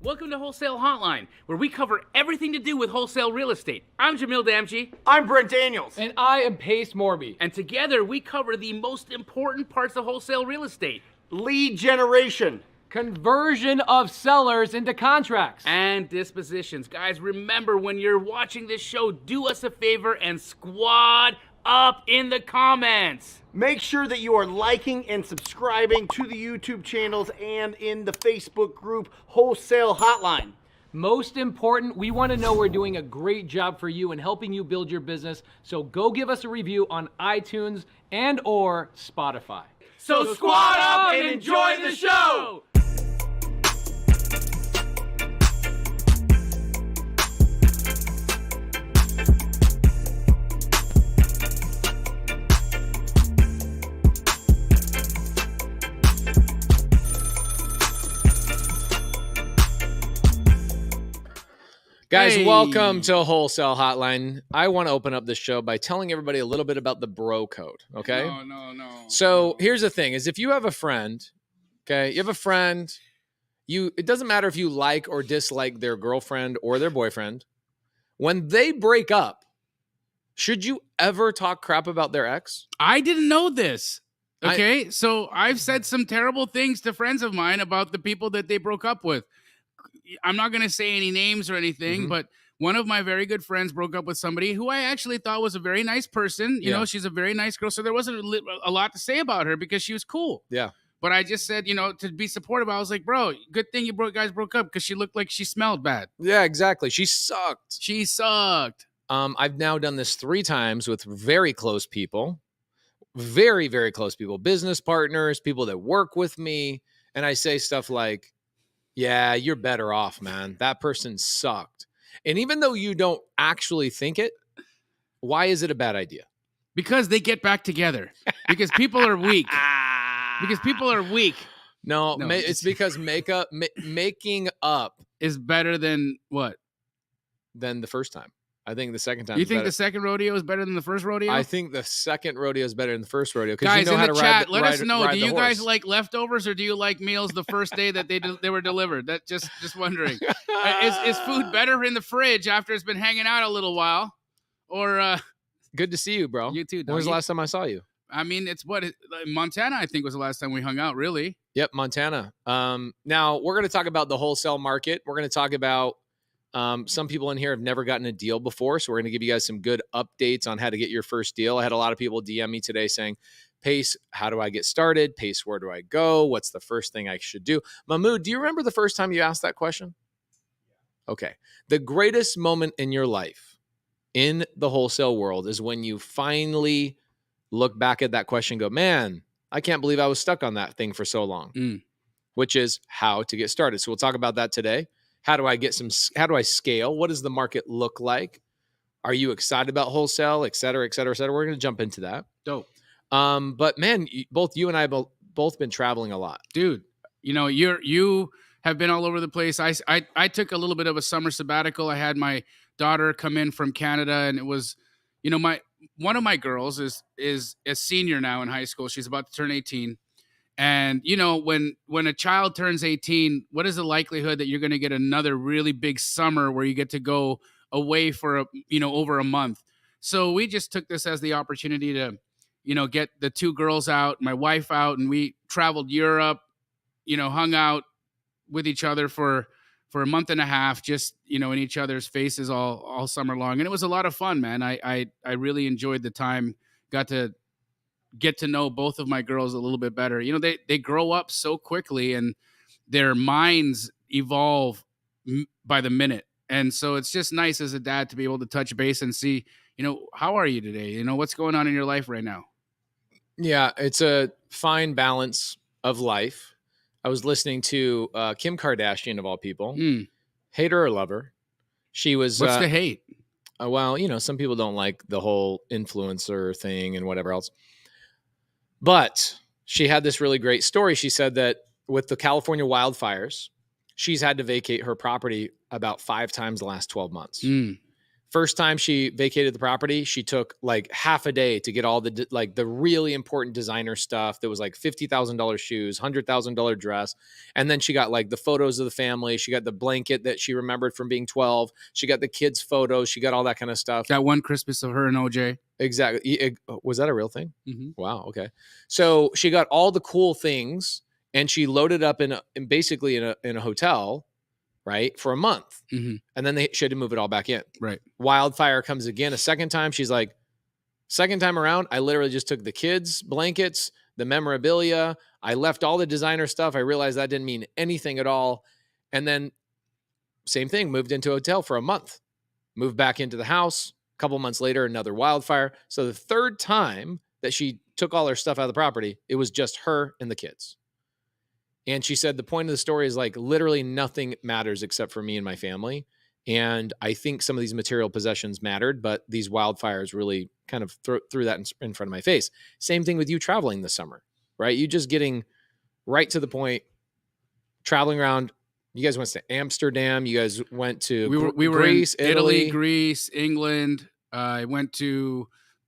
Welcome to Wholesale Hotline, where we cover everything to do with wholesale real estate. I'm Jamil Damji. I'm Brent Daniels. And I am Pace Morby. And together we cover the most important parts of wholesale real estate. Lead generation. Conversion of sellers into contracts. And dispositions. Guys, remember when you're watching this show, do us a favor and squad up in the comments. Make sure that you are liking and subscribing to the YouTube channels and in the Facebook group Wholesale Hotline. Most important, we want to know we're doing a great job for you and helping you build your business. So go give us a review on iTunes and or Spotify. So squad up and enjoy the show! Guys, welcome to Wholesale Hotline. I want to open up this show by telling everybody a little bit about the bro code, okay? No. So here's the thing, is if you have a friend, okay, you have a friend, it doesn't matter if you like or dislike their girlfriend or their boyfriend, when they break up, should you ever talk crap about their ex? I didn't know this. Okay, so I've said some terrible things to friends of mine about the people that they broke up with. I'm not going to say any names or anything, but one of my very good friends broke up with somebody who I actually thought was a very nice person. You know, she's a very nice girl. So there wasn't a lot to say about her because she was cool. Yeah. But I just said, to be supportive, I was like, bro, good thing you guys broke up because she looked like she smelled bad. Yeah, exactly. She sucked. I've now done this 3 times with very close people, very, very close people, business partners, people that work with me. And I say stuff like, yeah, you're better off, man. That person sucked. And even though you don't actually think it, why is it a bad idea? Because they get back together. Because people are weak. No, it's because making up is better than what? Than the first time. I think the second time. You think the second rodeo is better than the first rodeo? I think the second rodeo is better than the first rodeo. Guys, in the chat, let us know. Do you guys like leftovers or do you like meals the first day that they were delivered? That just wondering. Is food better in the fridge after it's been hanging out a little while? Or good to see you, bro. You too. When was the last time I saw you? I mean, it's Montana, I think, was the last time we hung out, really. Yep, Montana. Now we're going to talk about the wholesale market. We're going to talk about some people in here have never gotten a deal before, so we're going to give you guys some good updates on how to get your first deal. I had a lot of people DM me today saying, Pace, how do I get started? Pace, where do I go? What's the first thing I should do? Mahmoud, do you remember the first time you asked that question? Okay. The greatest moment in your life in the wholesale world is when you finally look back at that question and go, man, I can't believe I was stuck on that thing for so long, which is how to get started. So we'll talk about that today. How do I scale? What does the market look like? Are you excited about wholesale, et cetera, et cetera, et cetera? We're going to jump into that. Dope. But man, both you and I have both been traveling a lot. Dude, you have been all over the place. I took a little bit of a summer sabbatical. I had my daughter come in from Canada, and it was, one of my girls is a senior now in high school. She's about to turn 18. And, when a child turns 18, what is the likelihood that you're going to get another really big summer where you get to go away for, over a month? So we just took this as the opportunity to, get the 2 girls out, my wife out, and we traveled Europe, hung out with each other for a month and a half, just, in each other's faces all summer long. And it was a lot of fun, man. I really enjoyed the time, got to get to know both of my girls a little bit better. They grow up so quickly and their minds evolve by the minute. And so it's just nice as a dad to be able to touch base and see, how are you today? What's going on in your life right now? Yeah, it's a fine balance of life. I was listening to Kim Kardashian, of all people. Hate her or love her. She was... What's the hate? Well, some people don't like the whole influencer thing and whatever else. But she had this really great story. She said that with the California wildfires, she's had to vacate her property about 5 times the last 12 months. First time she vacated the property, she took like half a day to get all the the really important designer stuff that was like $50,000 shoes, $100,000 dress. And then she got like the photos of the family. She got the blanket that she remembered from being 12. She got the kids' photos. She got all that kind of stuff. That one Christmas of her and OJ. Exactly. Was that a real thing? Mm-hmm. Wow. Okay. So she got all the cool things and she loaded up basically in a hotel, right, for a month. Mm-hmm. And then she had to move it all back in. Right. Wildfire comes again a second time. She's like, second time around, I literally just took the kids' blankets, the memorabilia. I left all the designer stuff. I realized that didn't mean anything at all. And then same thing, moved into a hotel for a month, moved back into the house. A couple months later, another wildfire. So the third time that she took all her stuff out of the property, it was just her and the kids. And she said the point of the story is like literally nothing matters except for me and my family. And I think some of these material possessions mattered, but these wildfires really kind of threw that in front of my face. Same thing with you traveling this summer, right? You just getting right to the point, traveling around. You guys went to Amsterdam. You guys went to we were Greece, in Italy, Greece, England. I went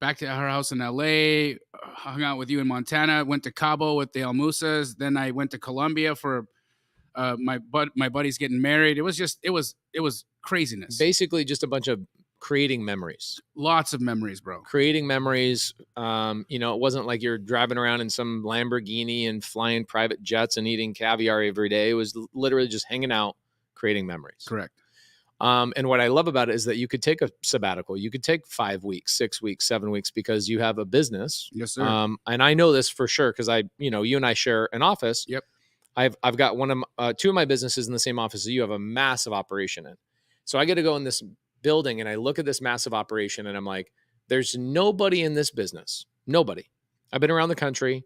back to our house in LA, hung out with you in Montana, went to Cabo with the Almusas. Then I went to Colombia for my buddy's getting married. It was craziness. Basically just a bunch of creating memories. Lots of memories, bro. Creating memories. It wasn't like you're driving around in some Lamborghini and flying private jets and eating caviar every day. It was literally just hanging out, creating memories. Correct. And what I love about it is that you could take a sabbatical. You could take 5 weeks, 6 weeks, 7 weeks because you have a business. Yes, sir. And I know this for sure because you and I share an office. Yep. I've got two of my businesses in the same office that you have a massive operation in. So I get to go in this building and I look at this massive operation and I'm like, there's nobody in this business. Nobody. I've been around the country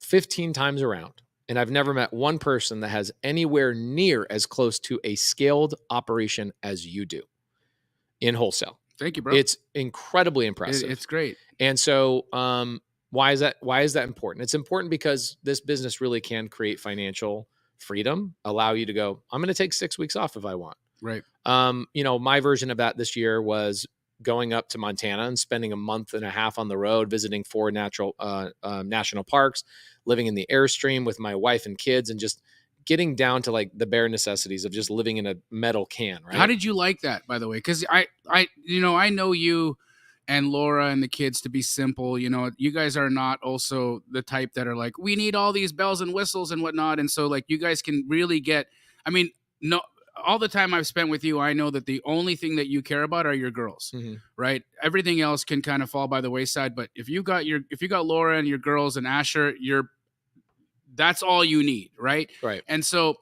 15 times around. And I've never met one person that has anywhere near as close to a scaled operation as you do in wholesale. Thank you, bro. It's incredibly impressive. It's great. And so why is that important? It's important because this business really can create financial freedom, allow you to go, I'm going to take 6 weeks off if I want. Right. My version of that this year was going up to Montana and spending a month and a half on the road, visiting 4 national parks, living in the Airstream with my wife and kids, and just getting down to like the bare necessities of just living in a metal can. Right? How did you like that, by the way? Because I know you and Laura and the kids to be simple. You guys are not also the type that are like, we need all these bells and whistles and whatnot. And so like you guys can really all the time I've spent with you, I know that the only thing that you care about are your girls, Mm-hmm. right? Everything else can kind of fall by the wayside. But if you got Laura and your girls and Asher, that's all you need, right? Right. And so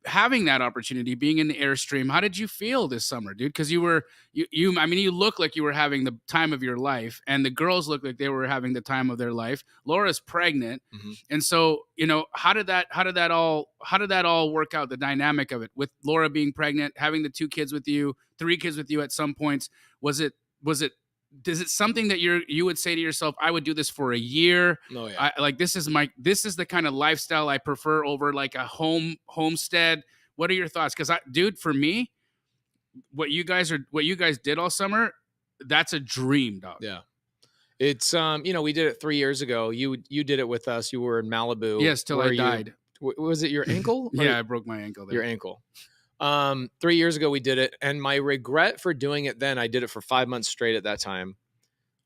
having that opportunity, being in the Airstream, how did you feel this summer, dude? Because you look like you were having the time of your life, and the girls look like they were having the time of their life. Laura's pregnant, Mm-hmm. and so how did that all work out? The dynamic of it with Laura being pregnant, having the 2 kids with you, 3 kids with you at some points. Is it something that you would say to yourself, I would do this for a year? Oh, yeah. This is the kind of lifestyle I prefer over like a homestead. What are your thoughts? Because for me, what you guys did all summer, that's a dream, dog. Yeah. It's we did it 3 years ago. You did it with us. You were in Malibu. Yes, till I died. Was it your ankle? Yeah, I broke my ankle there. Your ankle. 3 years ago we did it, and my regret for doing it then, I did it for 5 months straight at that time.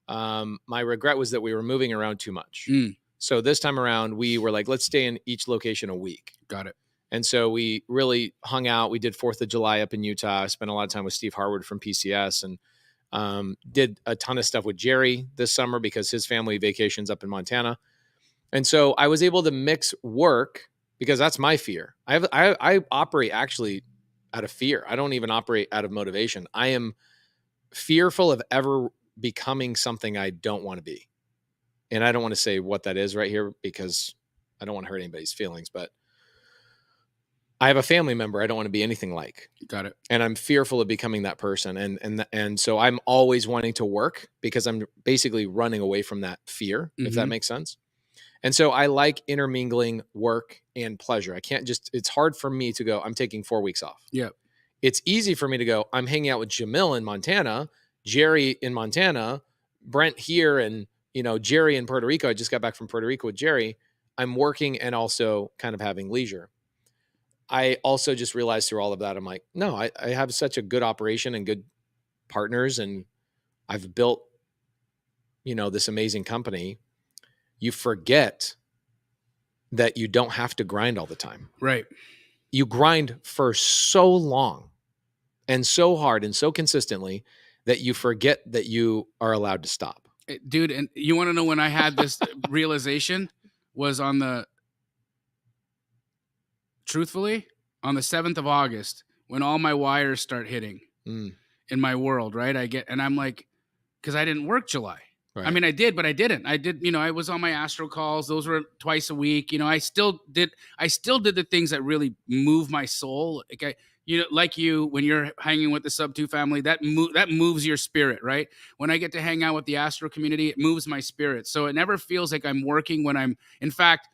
My regret was that we were moving around too much. So this time around we were like, let's stay in each location a week. Got it. And so we really hung out. We did 4th of July up in Utah. I spent a lot of time with Steve Harwood from PCS, and did a ton of stuff with Jerry this summer because his family vacations up in Montana. And so I was able to mix work, because that's my fear. I operate actually out of fear. I don't even operate out of motivation. I am fearful of ever becoming something I don't want to be. And I don't want to say what that is right here because I don't want to hurt anybody's feelings, but I have a family member I don't want to be anything like. Got it. And I'm fearful of becoming that person. And so I'm always wanting to work because I'm basically running away from that fear, if that makes sense. And so I like intermingling work and pleasure. I can't it's hard for me to go, I'm taking 4 weeks off. Yeah. it's easy for me to go, I'm hanging out with Jamil in Montana, Jerry in Montana, Brent here, and, you know, Jerry in Puerto Rico. I just got back from Puerto Rico with Jerry. I'm working and also kind of having leisure. I also just realized through all of that, I'm like, no, I have such a good operation and good partners, and I've built, you know, this amazing company. You forget that you don't have to grind all the time. Right. You grind for so long and so hard and so consistently that you forget that you are allowed to stop. Dude, and you want to know when I had this realization was truthfully, on the 7th of August, when all my wires start hitting in my world, right? I'm like, because I didn't work July. Right. I mean, I did, but I didn't. I did, you know, I was on my Astro calls. Those were twice a week. You know, I still did the things that really move my soul. Like you, when you're hanging with the Subto family, that moves your spirit, right? When I get to hang out with the Astro community, it moves my spirit. So it never feels like I'm working in fact,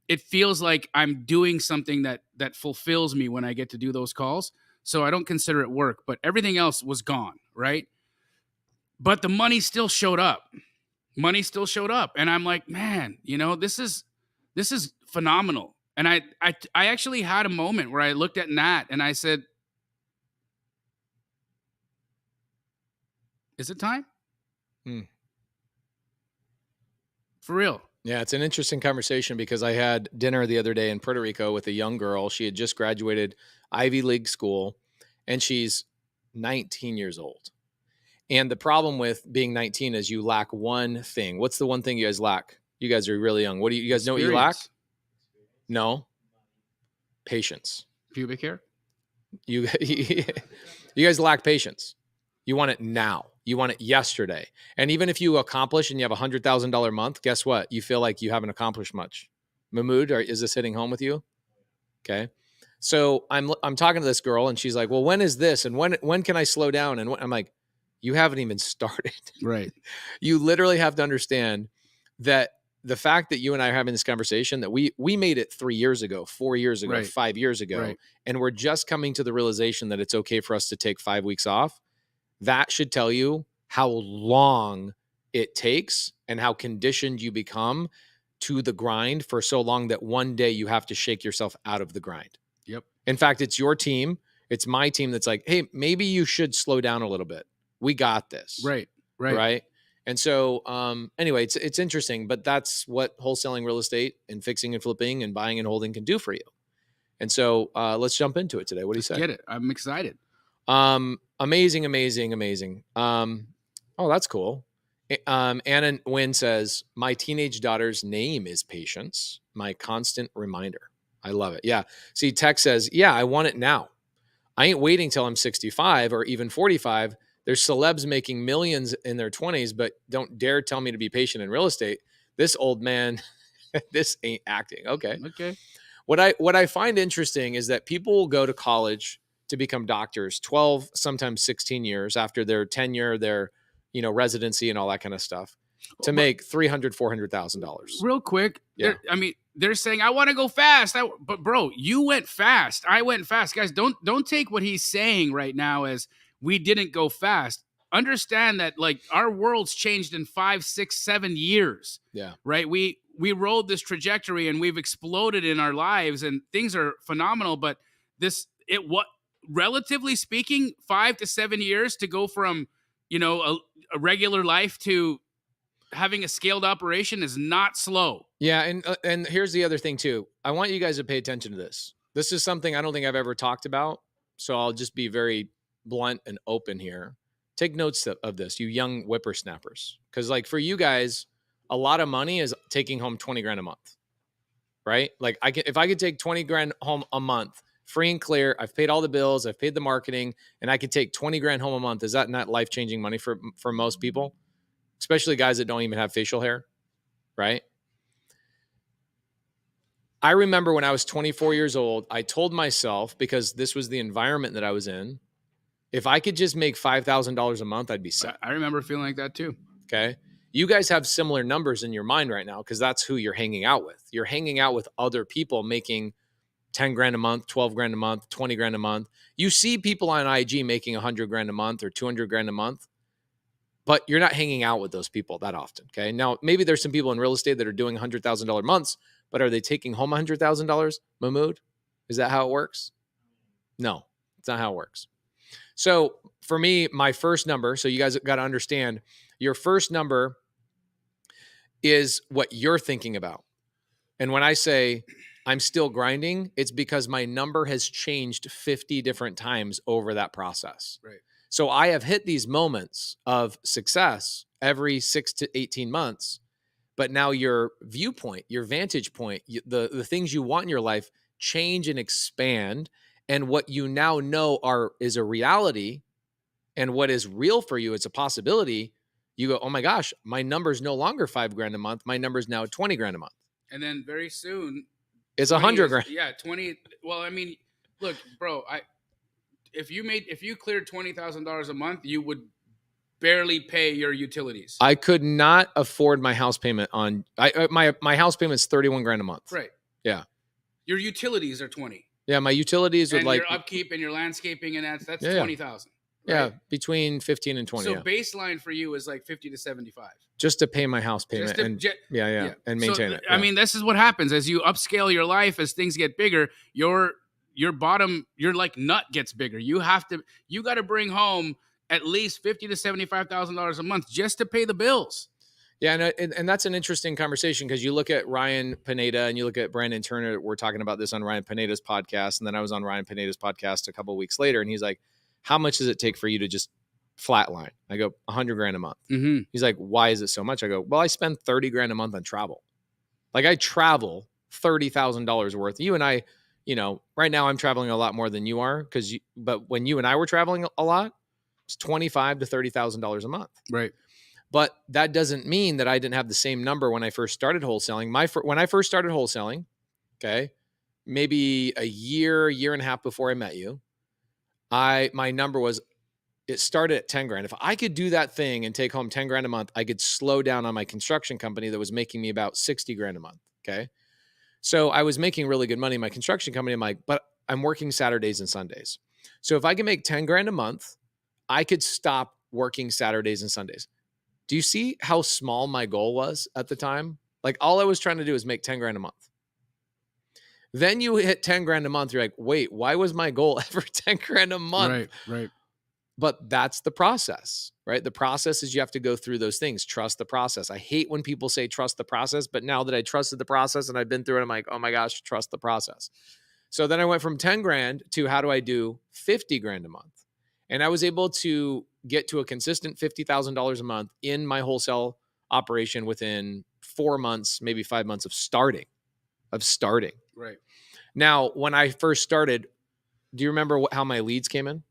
it feels like I'm doing something that fulfills me when I get to do those calls. So I don't consider it work, but everything else was gone, right? But the money still showed up. And I'm like, man, you know, this is phenomenal. And I actually had a moment where I looked at Nat and I said, is it time? For real. Yeah, it's an interesting conversation because I had dinner the other day in Puerto Rico with a young girl. She had just graduated Ivy League school, and she's 19 years old. And the problem with being 19 is you lack one thing. What's the one thing you guys lack? You guys are really young. What do you guys know what you lack? No. Patience. Pubic hair? You guys lack patience. You want it now. You want it yesterday. And even if you accomplish and you have $100,000 a month, guess what? You feel like you haven't accomplished much. Mahmood, is this hitting home with you? Okay. So I'm talking to this girl and she's like, well, when is this? And when can I slow down? And I'm like, you haven't even started. Right. You literally have to understand that the fact that you and I are having this conversation, that we made it 3 years ago, 4 years ago, right. 5 years ago, right. and we're just coming to the realization that it's okay for us to take 5 weeks off. That should tell you how long it takes and how conditioned you become to the grind for so long that one day you have to shake yourself out of the grind. Yep. In fact, it's your team. It's my team that's like, hey, maybe you should slow down a little bit. We got this. Right. Right. Right. And so, anyway, it's interesting, but that's what wholesaling real estate and fixing and flipping and buying and holding can do for you. And so, let's jump into it today. What do you say? Get it. I'm excited. Amazing. Oh, that's cool. Anna Wynn says, my teenage daughter's name is Patience, my constant reminder. I love it. Yeah. See, Tech says, yeah, I want it now. I ain't waiting till I'm 65 or even 45. There's celebs making millions in their 20s, but don't dare tell me to be patient in real estate. This old man, this ain't acting. Okay. What I find interesting is that people will go to college to become doctors 12, sometimes 16 years after their tenure, their, residency and all that kind of stuff to make $300,000, $400,000. Real quick. Yeah. They're saying, I want to go fast. But bro, you went fast. I went fast. Guys, don't take what he's saying right now as we didn't go fast. Understand that like our world's changed in 5, 6, 7 years. Yeah. Right. We rode this trajectory and we've exploded in our lives and things are phenomenal. But relatively speaking, 5 to 7 years to go from, a regular life to having a scaled operation is not slow. Yeah. And here's the other thing too. I want you guys to pay attention to this. This is something I don't think I've ever talked about. So I'll just be very blunt and open here. Take notes of this, you young whippersnappers. Because like for you guys, a lot of money is taking home 20 grand a month, right? Like if I could take 20 grand home a month, free and clear, I've paid all the bills, I've paid the marketing, and I could take 20 grand home a month. Is that not life-changing money for most people? Especially guys that don't even have facial hair, right? I remember when I was 24 years old, I told myself, because this was the environment that I was in, if I could just make $5,000 a month, I'd be set. I remember feeling like that too. Okay. You guys have similar numbers in your mind right now because that's who you're hanging out with. You're hanging out with other people making 10 grand a month, 12 grand a month, 20 grand a month. You see people on IG making 100 grand a month or 200 grand a month, but you're not hanging out with those people that often. Okay. Now, maybe there's some people in real estate that are doing $100,000 months, but are they taking home $100,000, Mahmood? Is that how it works? No, it's not how it works. So for me, my first number, so you guys got to understand, your first number is what you're thinking about. And when I say I'm still grinding, it's because my number has changed 50 different times over that process. Right. So I have hit these moments of success every 6 to 18 months, but now your viewpoint, your vantage point, the things you want in your life change and expand. And what you now know is a reality, and what is real for you, it's a possibility. You go, oh my gosh, my number's no longer 5 grand a month. My number's now 20 grand a month. And then very soon it's 100 grand. Yeah, 20. Well, I mean, look, bro, if you cleared $20,000 a month, you would barely pay your utilities. I could not afford my house payment on my house payment's 31 grand a month. Right. Yeah. Your utilities are 20. Yeah, my utilities would and like your upkeep and your landscaping, and that's Yeah. 20,000. Right? Yeah, between 15 and 20. So yeah. baseline for you is like 50 to 75. Just to pay my house payment and and maintain it. I mean, this is what happens as you upscale your life, as things get bigger, your bottom, your like nut gets bigger. You got to bring home at least $50,000 to $75,000 a month just to pay the bills. Yeah, and that's an interesting conversation, because you look at Ryan Pineda and you look at Brandon Turner. We're talking about this on Ryan Pineda's podcast, and then I was on Ryan Pineda's podcast a couple of weeks later, and he's like, how much does it take for you to just flatline? I go, 100 grand a month. Mm-hmm. He's like, why is it so much? I go, well, I spend 30 grand a month on travel. Like, I travel $30,000 worth. You and I, right now I'm traveling a lot more than you are, but when you and I were traveling a lot, it's $25,000 to $30,000 a month. Right. But that doesn't mean that I didn't have the same number when I first started wholesaling. When I first started wholesaling, okay, maybe a year and a half before I met you, my number was, it started at 10 grand. If I could do that thing and take home 10 grand a month, I could slow down on my construction company that was making me about 60 grand a month. Okay. So I was making really good money in my construction company. I'm like, but I'm working Saturdays and Sundays. So if I can make 10 grand a month, I could stop working Saturdays and Sundays. Do you see how small my goal was at the time? Like, all I was trying to do is make 10 grand a month. Then you hit 10 grand a month. You're like, wait, why was my goal ever 10 grand a month? Right. But that's the process, right? The process is you have to go through those things. Trust the process. I hate when people say trust the process, but now that I trusted the process and I've been through it, I'm like, oh my gosh, trust the process. So then I went from 10 grand to how do I do 50 grand a month? And I was able to get to a consistent $50,000 a month in my wholesale operation within 4 months, maybe 5 months of starting. Right. Now, when I first started, do you remember how my leads came in?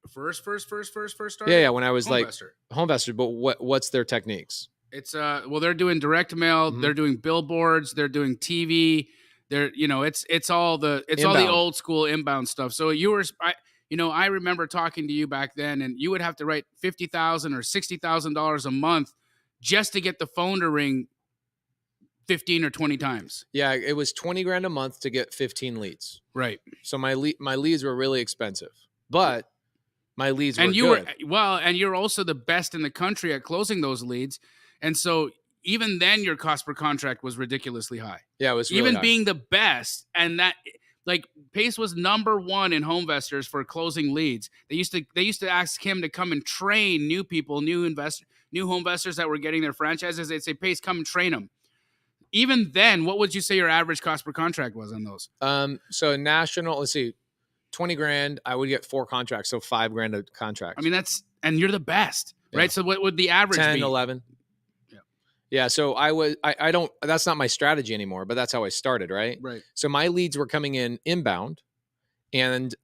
First started? Yeah. When I was Homevestor. Homevestor, but what's their techniques? It's well, they're doing direct mail, Mhm. they're doing billboards, they're doing TV, it's all the Inbound. old school inbound stuff. So I remember talking to you back then, and you would have to write $50,000 or $60,000 a month just to get the phone to ring 15 or 20 times. Yeah, it was 20 grand a month to get 15 leads. Right. So my leads were really expensive, but my leads were and good. And you're also the best in the country at closing those leads. And so even then your cost per contract was ridiculously high. Yeah, it was really even high. being the best. And that, like, Pace was number one in Homevestors for closing leads. They used to ask him to come and train new people, new homevestors that were getting their franchises. They'd say, Pace, come and train them. Even then, what would you say your average cost per contract was on those? So national, let's see, 20 grand, I would get 4 contracts. So 5 grand a contract. I mean, and you're the best, right? Yeah. So what would the average 10, be? 11. Yeah. So I don't, that's not my strategy anymore, but that's how I started. Right. Right. So my leads were coming in inbound. And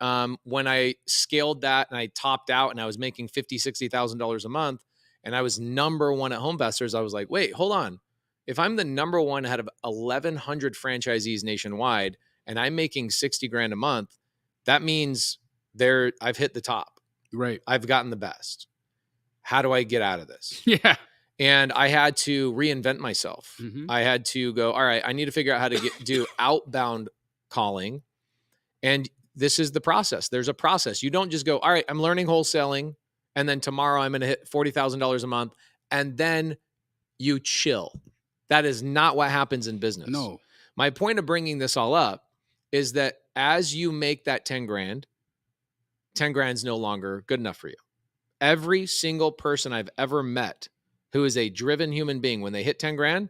when I scaled that and I topped out and I was making $50,000, $60,000 a month and I was number one at Homevestors, I was like, wait, hold on. If I'm the number one out of 1,100 franchisees nationwide and I'm making 60 grand a month, that means I've hit the top. Right. I've gotten the best. How do I get out of this? Yeah. And I had to reinvent myself. Mm-hmm. I had to go, all right, I need to figure out how to do outbound calling. And this is the process. There's a process. You don't just go, all right, I'm learning wholesaling, and then tomorrow I'm going to hit $40,000 a month, and then you chill. That is not what happens in business. No. My point of bringing this all up is that as you make that 10 grand, 10 grand is no longer good enough for you. Every single person I've ever met who is a driven human being, when they hit 10 grand,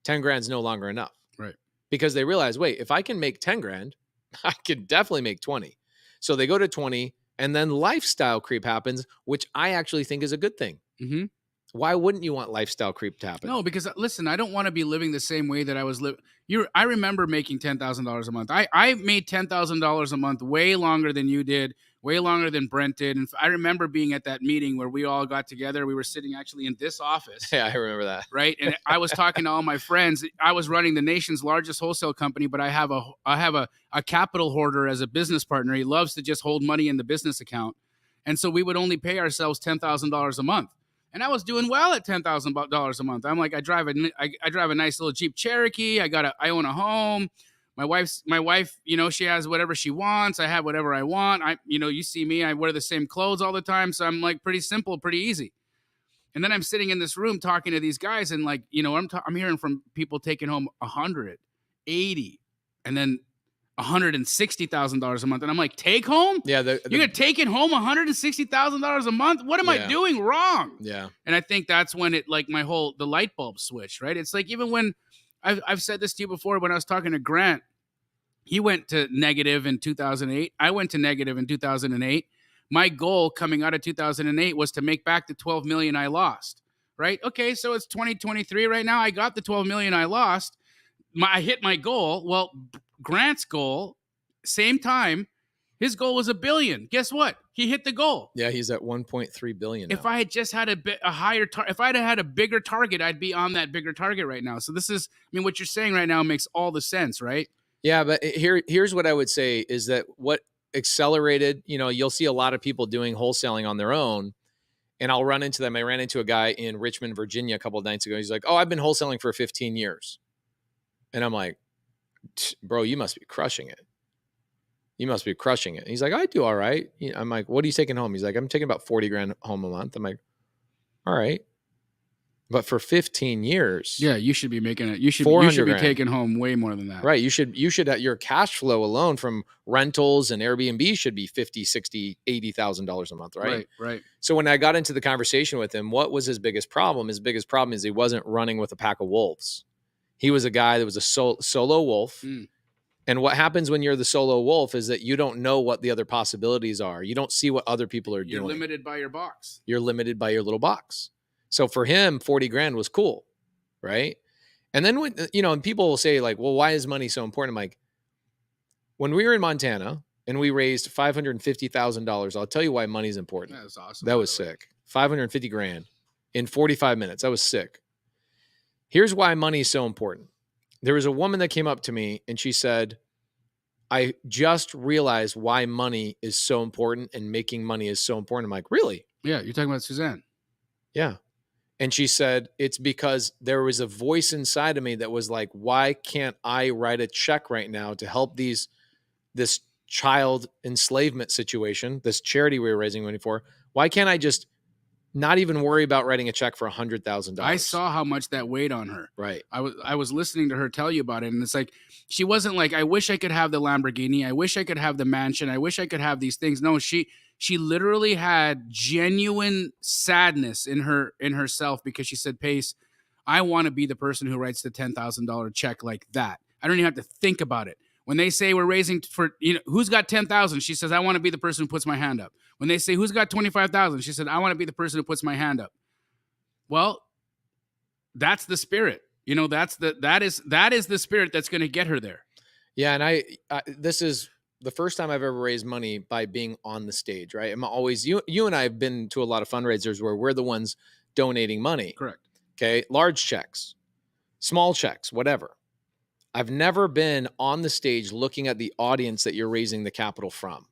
10 grand is no longer enough. Right. Because they realize, wait, if I can make 10 grand, I could definitely make 20. So they go to 20, and then lifestyle creep happens, which I actually think is a good thing. Mm-hmm. Why wouldn't you want lifestyle creep to happen? No, because listen, I don't want to be living the same way that I was living. I remember making $10,000 a month. I made $10,000 a month way longer than you did, way longer than Brent did. And I remember being at that meeting where we all got together. We were sitting actually in this office. Yeah, I remember that. Right. And I was talking to all my friends. I was running the nation's largest wholesale company, but I have a capital hoarder as a business partner. He loves to just hold money in the business account. And so we would only pay ourselves $10,000 a month. And I was doing well at $10,000 a month. I'm like, I drive a nice little Jeep Cherokee. I own a home. My wife, she has whatever she wants. I have whatever I want. You see me, I wear the same clothes all the time. So I'm like pretty simple, pretty easy. And then I'm sitting in this room talking to these guys, and like, I'm hearing from people taking home 180, and then $160,000 a month. And I'm like, take home? Yeah. You're going to take it home $160,000 a month? What am I doing wrong? Yeah. And I think that's when it, like, the light bulb switched, right? It's like, even when I've said this to you before, when I was talking to Grant, he went to negative in 2008. I went to negative in 2008. My goal coming out of 2008 was to make back the 12 million I lost, right? Okay. So it's 2023 right now. I got the 12 million I lost. I hit my goal. Well, Grant's goal, same time, his goal was $1 billion. Guess what? He hit the goal. Yeah, he's at 1.3 billion now. If I had just had a higher if I'd had a bigger target, I'd be on that bigger target right now. So this is, what you're saying right now makes all the sense, right? Yeah, but here's what I would say is that what accelerated, you'll see a lot of people doing wholesaling on their own, and I'll run into them. I ran into a guy in Richmond, Virginia a couple of nights ago. He's like, "Oh, I've been wholesaling for 15 years." And I'm like, "Bro, you must be crushing it. You must be crushing it." And he's like, "I do all right." I'm like, "What are you taking home?" He's like, "I'm taking about 40 grand home a month." I'm like, "All right." But for 15 years. Yeah, you should be making it. You should be taking home way more than that. Right. You should your cash flow alone from rentals and Airbnb should be $50,000, $60,000, $80,000 a month, right? Right. So when I got into the conversation with him, what was his biggest problem? His biggest problem is he wasn't running with a pack of wolves. He was a guy that was a solo wolf. Mm. And what happens when you're the solo wolf is that you don't know what the other possibilities are. You don't see what other people are doing. You're limited by your box. You're limited by your little box. So for him, 40 grand was cool, right? And then when, and people will say like, well, why is money so important? I'm like, when we were in Montana and we raised $550,000, I'll tell you why money is important. That was awesome. That was sick. 550 grand in 45 minutes. That was sick. Here's why money is so important. There was a woman that came up to me and she said, I just realized why money is so important and making money is so important. I'm like, really? Yeah. You're talking about Suzanne. Yeah. And she said, it's because there was a voice inside of me that was like, why can't I write a check right now to help this child enslavement situation, this charity we were raising money for? Why can't I just not even worry about writing a check for $100,000? I saw how much that weighed on her. Right. I was listening to her tell you about it. And it's like, she wasn't like, I wish I could have the Lamborghini. I wish I could have the mansion. I wish I could have these things. No, she literally had genuine sadness in herself, because she said, Pace, I want to be the person who writes the $10,000 check like that. I don't even have to think about it. When they say we're raising for, who's got 10,000? She says, I want to be the person who puts my hand up. When they say who's got 25,000? She said, I want to be the person who puts my hand up. Well, that's the spirit. That is the spirit that's going to get her there. Yeah. And this is the first time I've ever raised money by being on the stage, right? I'm always, you and I have been to a lot of fundraisers where we're the ones donating money. Correct. Okay. Large checks, small checks, whatever. I've never been on the stage looking at the audience that you're raising the capital from.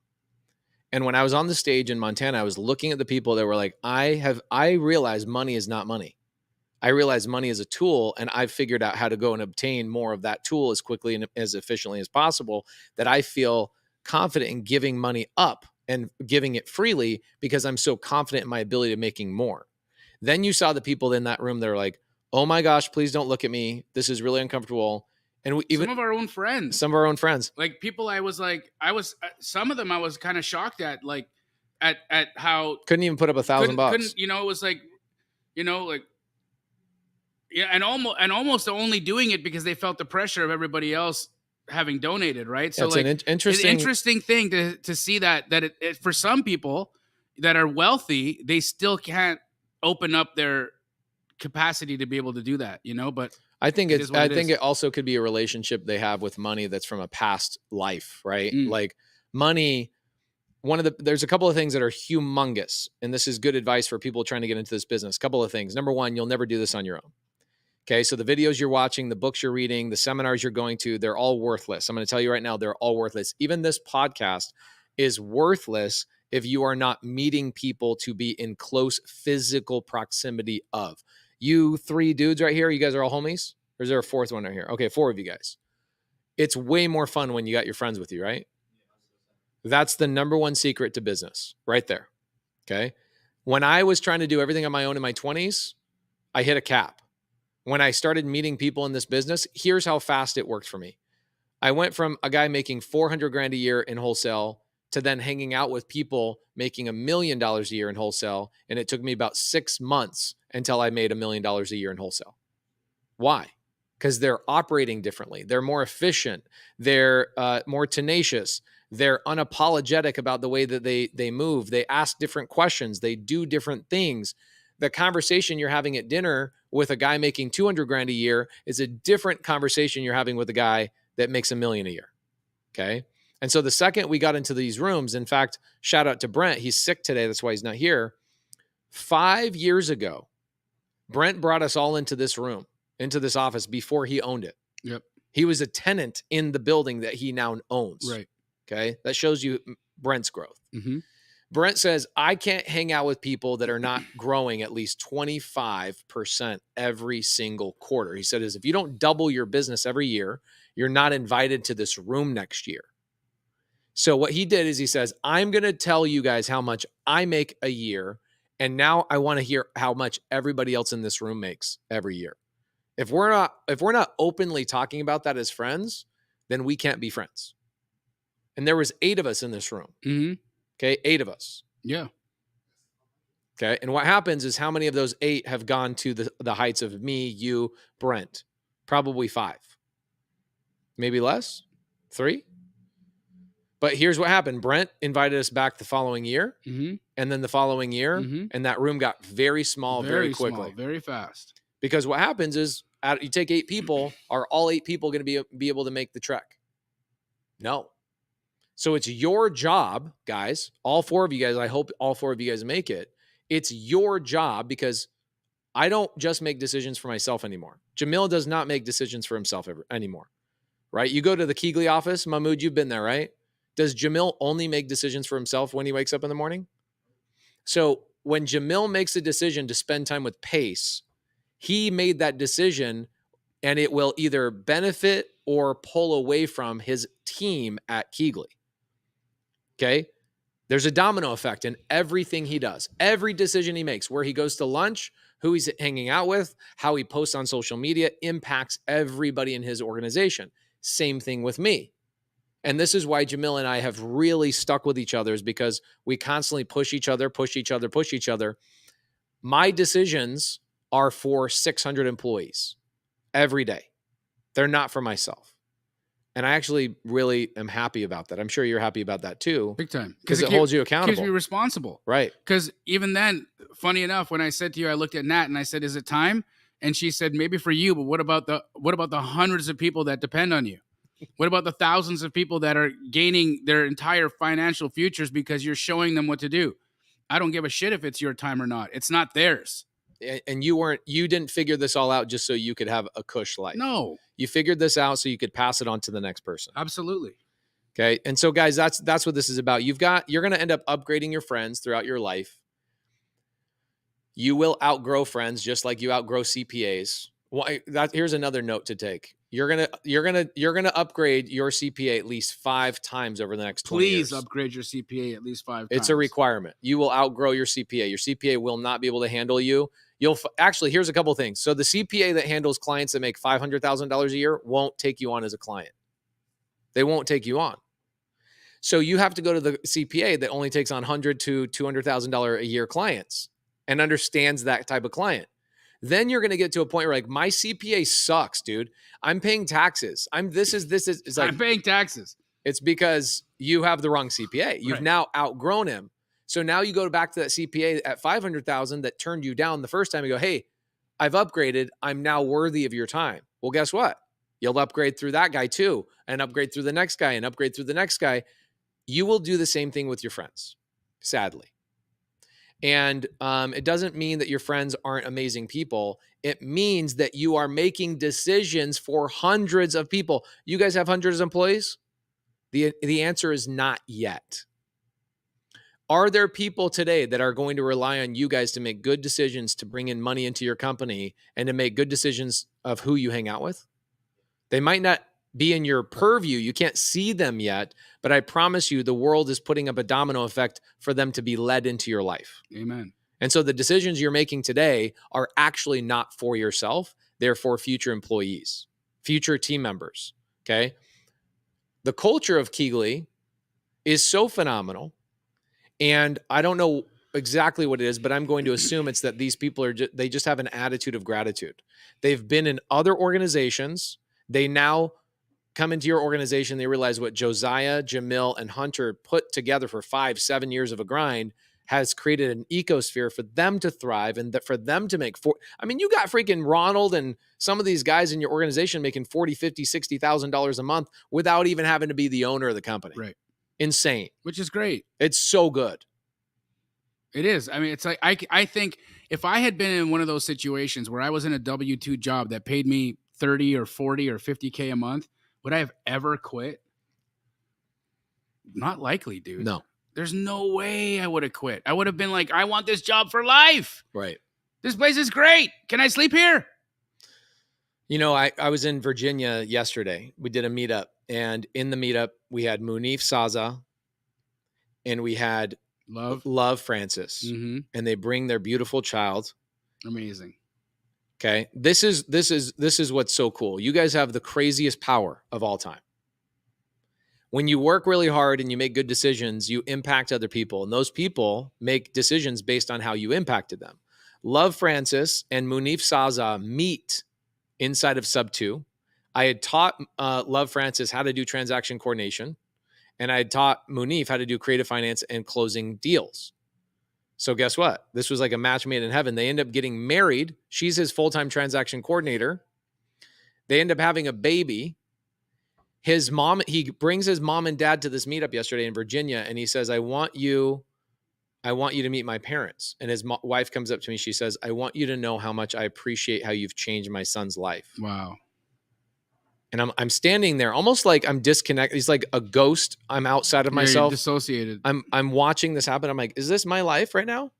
And when I was on the stage in Montana, I was looking at the people that were like, I realized money is not money. I realize money is a tool, and I've figured out how to go and obtain more of that tool as quickly and as efficiently as possible, that I feel confident in giving money up and giving it freely because I'm so confident in my ability of making more. Then you saw the people in that room that are like, oh my gosh, please don't look at me. This is really uncomfortable. And even some of our own friends, like people, some of them I was kind of shocked at, like at how couldn't even put up $1,000. Couldn't, it was like, like, yeah. And almost only doing it because they felt the pressure of everybody else having donated. Right. So it's like an interesting thing to see that it, for some people that are wealthy, they still can't open up their capacity to be able to do that, but I think it also could be a relationship they have with money that's from a past life, right? Like money, there's a couple of things that are humongous, and this is good advice for people trying to get into this business. Couple of things. Number one, you'll never do this on your own. Okay. So the videos you're watching, the books you're reading, the seminars you're going to, they're all worthless. I'm going to tell you right now, they're all worthless. Even this podcast is worthless if you are not meeting people to be in close physical proximity of. You 3 dudes right here, you guys are all homies? Or is there a 4th one right here? Okay, 4 of you guys. It's way more fun when you got your friends with you, right? That's the number one secret to business right there. Okay. When I was trying to do everything on my own in my 20s, I hit a cap. When I started meeting people in this business, here's how fast it worked for me. I went from a guy making $400,000 a year in wholesale to then hanging out with people making $1 million a year in wholesale. And it took me about 6 months until I made $1 million a year in wholesale. Why? Because they're operating differently. They're more efficient. They're more tenacious. They're unapologetic about the way that they move. They ask different questions. They do different things. The conversation you're having at dinner with a guy making $200,000 a year is a different conversation you're having with a guy that makes $1 million a year. Okay. And so the second we got into these rooms, in fact, shout out to Brent. He's sick today. That's why he's not here. 5 years ago, Brent brought us all into this room, into this office before he owned it. Yep. He was a tenant in the building that he now owns. Right. Okay. That shows you Brent's growth. Mm-hmm. Brent says, I can't hang out with people that are not growing at least 25% every single quarter. He said, if you don't double your business every year, you're not invited to this room next year. So what he did is he says, I'm going to tell you guys how much I make a year. And now I want to hear how much everybody else in this room makes every year. If we're not openly talking about that as friends, then we can't be friends. And there was 8 of us in this room. Mm-hmm. Okay. 8 of us. Yeah. Okay. And what happens is how many of those 8 have gone to the heights of me, you, Brent? Probably 5. Maybe less? 3? But here's what happened. Brent invited us back the following year. Mm-hmm. And then the following year. Mm-hmm. And that room got very small very quickly. Small, very fast. Because what happens is you take 8 people. Are all 8 people going to be able to make the trek? No. So it's your job, guys, all 4 of you guys. I hope all 4 of you guys make it. It's your job, because I don't just make decisions for myself anymore. Jamil does not make decisions for himself anymore, right? You go to the Keegley office, Mahmoud, you've been there, right? Does Jamil only make decisions for himself when he wakes up in the morning? So when Jamil makes a decision to spend time with Pace, he made that decision, and it will either benefit or pull away from his team at Keegley. Okay. There's a domino effect in everything he does. Every decision he makes, where he goes to lunch, who he's hanging out with, how he posts on social media, impacts everybody in his organization. Same thing with me. And this is why Jamil and I have really stuck with each other, is because we constantly push each other. My decisions are for 600 employees every day. They're not for myself. And I actually really am happy about that. I'm sure you're happy about that too. Big time. Because it holds you accountable. Keeps me responsible. Right. Because even then, funny enough, when I said to you, I looked at Nat and I said, is it time? And she said, maybe for you, but what about the hundreds of people that depend on you? What about the thousands of people that are gaining their entire financial futures because you're showing them what to do? I don't give a shit if it's your time or not. It's not theirs. And you didn't figure this all out just so you could have a cush life. No. You figured this out so you could pass it on to the next person. Absolutely. Okay. And so guys, that's what this is about. You're going to end up upgrading your friends throughout your life. You will outgrow friends just like you outgrow CPAs. Here's another note to take. You're gonna upgrade your CPA at least 5 times over the next 20 years. Please upgrade your CPA at least 5 times. It's a requirement. You will outgrow your CPA. Your CPA will not be able to handle you. Actually, here's a couple of things. So the CPA that handles clients that make $500,000 a year won't take you on as a client. They won't take you on. So you have to go to the CPA that only takes on $100,000 to $200,000 a year clients and understands that type of client. Then you're going to get to a point where like, my CPA sucks, dude. I'm paying taxes. It's like, I'm paying taxes. It's because you have the wrong CPA. You've now outgrown him. So now you go back to that CPA at 500,000 that turned you down the first time. You go, hey, I've upgraded. I'm now worthy of your time. Well, guess what? You'll upgrade through that guy too, and upgrade through the next guy, and upgrade through the next guy. You will do the same thing with your friends, sadly. And it doesn't mean that your friends aren't amazing people. It means that you are making decisions for hundreds of people. You guys have hundreds of employees? The answer is not yet. Are there people today that are going to rely on you guys to make good decisions to bring in money into your company and to make good decisions of who you hang out with? They might not be in your purview. You can't see them yet, but I promise you the world is putting up a domino effect for them to be led into your life. Amen. And so the decisions you're making today are actually not for yourself. They're for future employees, future team members. Okay. The culture of Keighley is so phenomenal. And I don't know exactly what it is, but I'm going to assume it's that these people they just have an attitude of gratitude. They've been in other organizations. They now come into your organization. They realize what Josiah, Jamil, and Hunter put together for 5-7 years of a grind has created an ecosphere for them to thrive and that for them to make you got freaking Ronald and some of these guys in your organization making $40,000, $50,000, $60,000 a month without even having to be the owner of the company. Right. Insane. Which is great. It's so good. It is. I mean, it's like, I think if I had been in one of those situations where I was in a W-2 job that paid me 30 or 40 or 50K a month, would I have ever quit? Not likely, dude. No. There's no way I would have quit. I would have been like, I want this job for life. Right. This place is great. Can I sleep here? You know, I was in Virginia yesterday. We did a meetup, and in the meetup, we had Munif Saza and we had Love Francis, and they bring their beautiful child. Amazing. Okay. This is what's so cool. You guys have the craziest power of all time. When you work really hard and you make good decisions, you impact other people, and those people make decisions based on how you impacted them. Love Francis and Munif Saza meet inside of Subto. I had taught Love Francis how to do transaction coordination, and I had taught Munif how to do creative finance and closing deals. So guess what? This was like a match made in heaven. They end up getting married. She's his full-time transaction coordinator. They end up having a baby. His mom, he brings his mom and dad to this meetup yesterday in Virginia, and he says, I want you to meet my parents. And his wife comes up to me. She says, I want you to know how much I appreciate how you've changed my son's life. Wow. And I'm standing there almost like I'm disconnected. He's like a ghost. I'm outside of myself. You're dissociated. I'm watching this happen. I'm like, is this my life right now?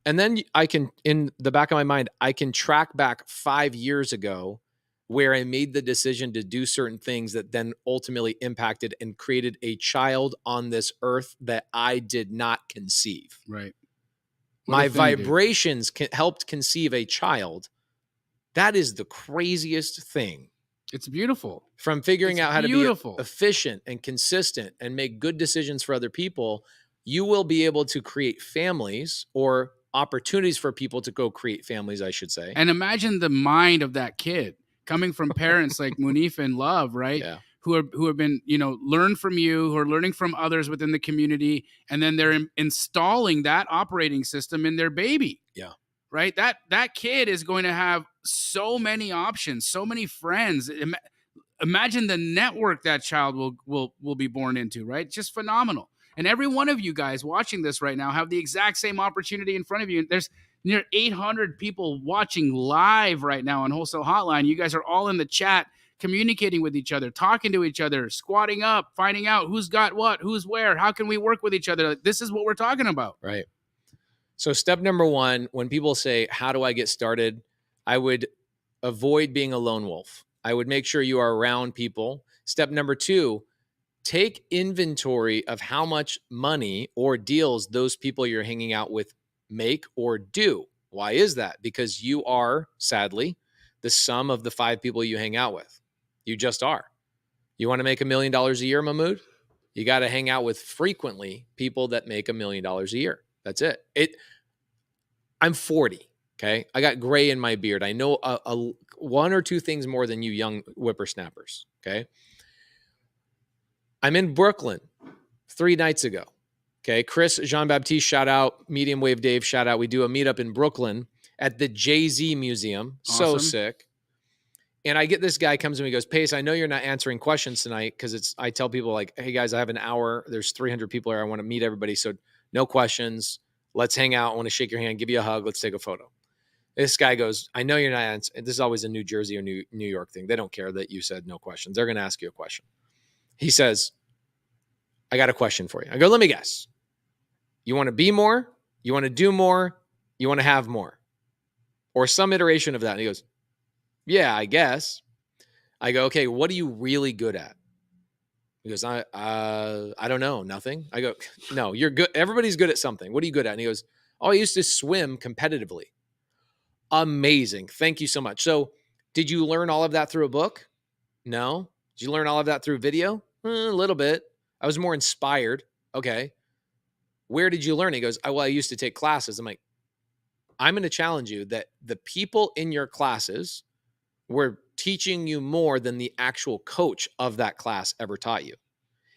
And then I can, in the back of my mind, I can track back 5 years ago where I made the decision to do certain things that then ultimately impacted and created a child on this earth that I did not conceive. Right. My vibrations helped conceive a child. That is the craziest thing. It's beautiful. From figuring out how to be efficient and consistent and make good decisions for other people, you will be able to create families or opportunities for people to go create families, I should say. And imagine the mind of that kid coming from parents like Munif and Love, right? Yeah. Who have been, learned from you, who are learning from others within the community, and then they're installing that operating system in their baby. Yeah. Right? That kid is going to have so many options, so many friends. Imagine the network that child will be born into, right? Just phenomenal. And every one of you guys watching this right now have the exact same opportunity in front of you. There's near 800 people watching live right now on Wholesale Hotline. You guys are all in the chat, communicating with each other, talking to each other, squatting up, finding out who's got what, who's where, how can we work with each other. This is what we're talking about. Right. So step number one, when people say, how do I get started? I would avoid being a lone wolf. I would make sure you are around people. Step number two, take inventory of how much money or deals those people you're hanging out with make or do. Why is that? Because you are, sadly, the sum of the 5 people you hang out with. You just are. You want to make $1 million a year, Mahmood? You got to hang out with frequently people that make $1 million a year. That's it. I'm 40. Okay. I got gray in my beard. I know one or two things more than you young whippersnappers. Okay. I'm in Brooklyn 3 nights ago. Okay. Chris Jean-Baptiste, shout out. Medium Wave Dave, shout out. We do a meetup in Brooklyn at the Jay-Z Museum. So sick. And I get this guy comes to me and goes, Pace, I know you're not answering questions tonight because I tell people like, hey guys, I have an hour. There's 300 people here. I want to meet everybody. So no questions. Let's hang out. I want to shake your hand, give you a hug. Let's take a photo. This guy goes, I know you're not answering. This is always a New Jersey or New York thing. They don't care that you said no questions. They're going to ask you a question. He says, I got a question for you. I go, let me guess. You want to be more? You want to do more? You want to have more? Or some iteration of that. And he goes, yeah, I guess. I go, okay, what are you really good at? He goes, I don't know, nothing. I go, no, you're good. Everybody's good at something. What are you good at? And he goes, oh, I used to swim competitively. Amazing. Thank you so much. So did you learn all of that through a book? No. Did you learn all of that through video? A little bit. I was more inspired. Okay. Where did you learn? He goes, well, I used to take classes. I'm like, I'm going to challenge you that the people in your classes were teaching you more than the actual coach of that class ever taught you.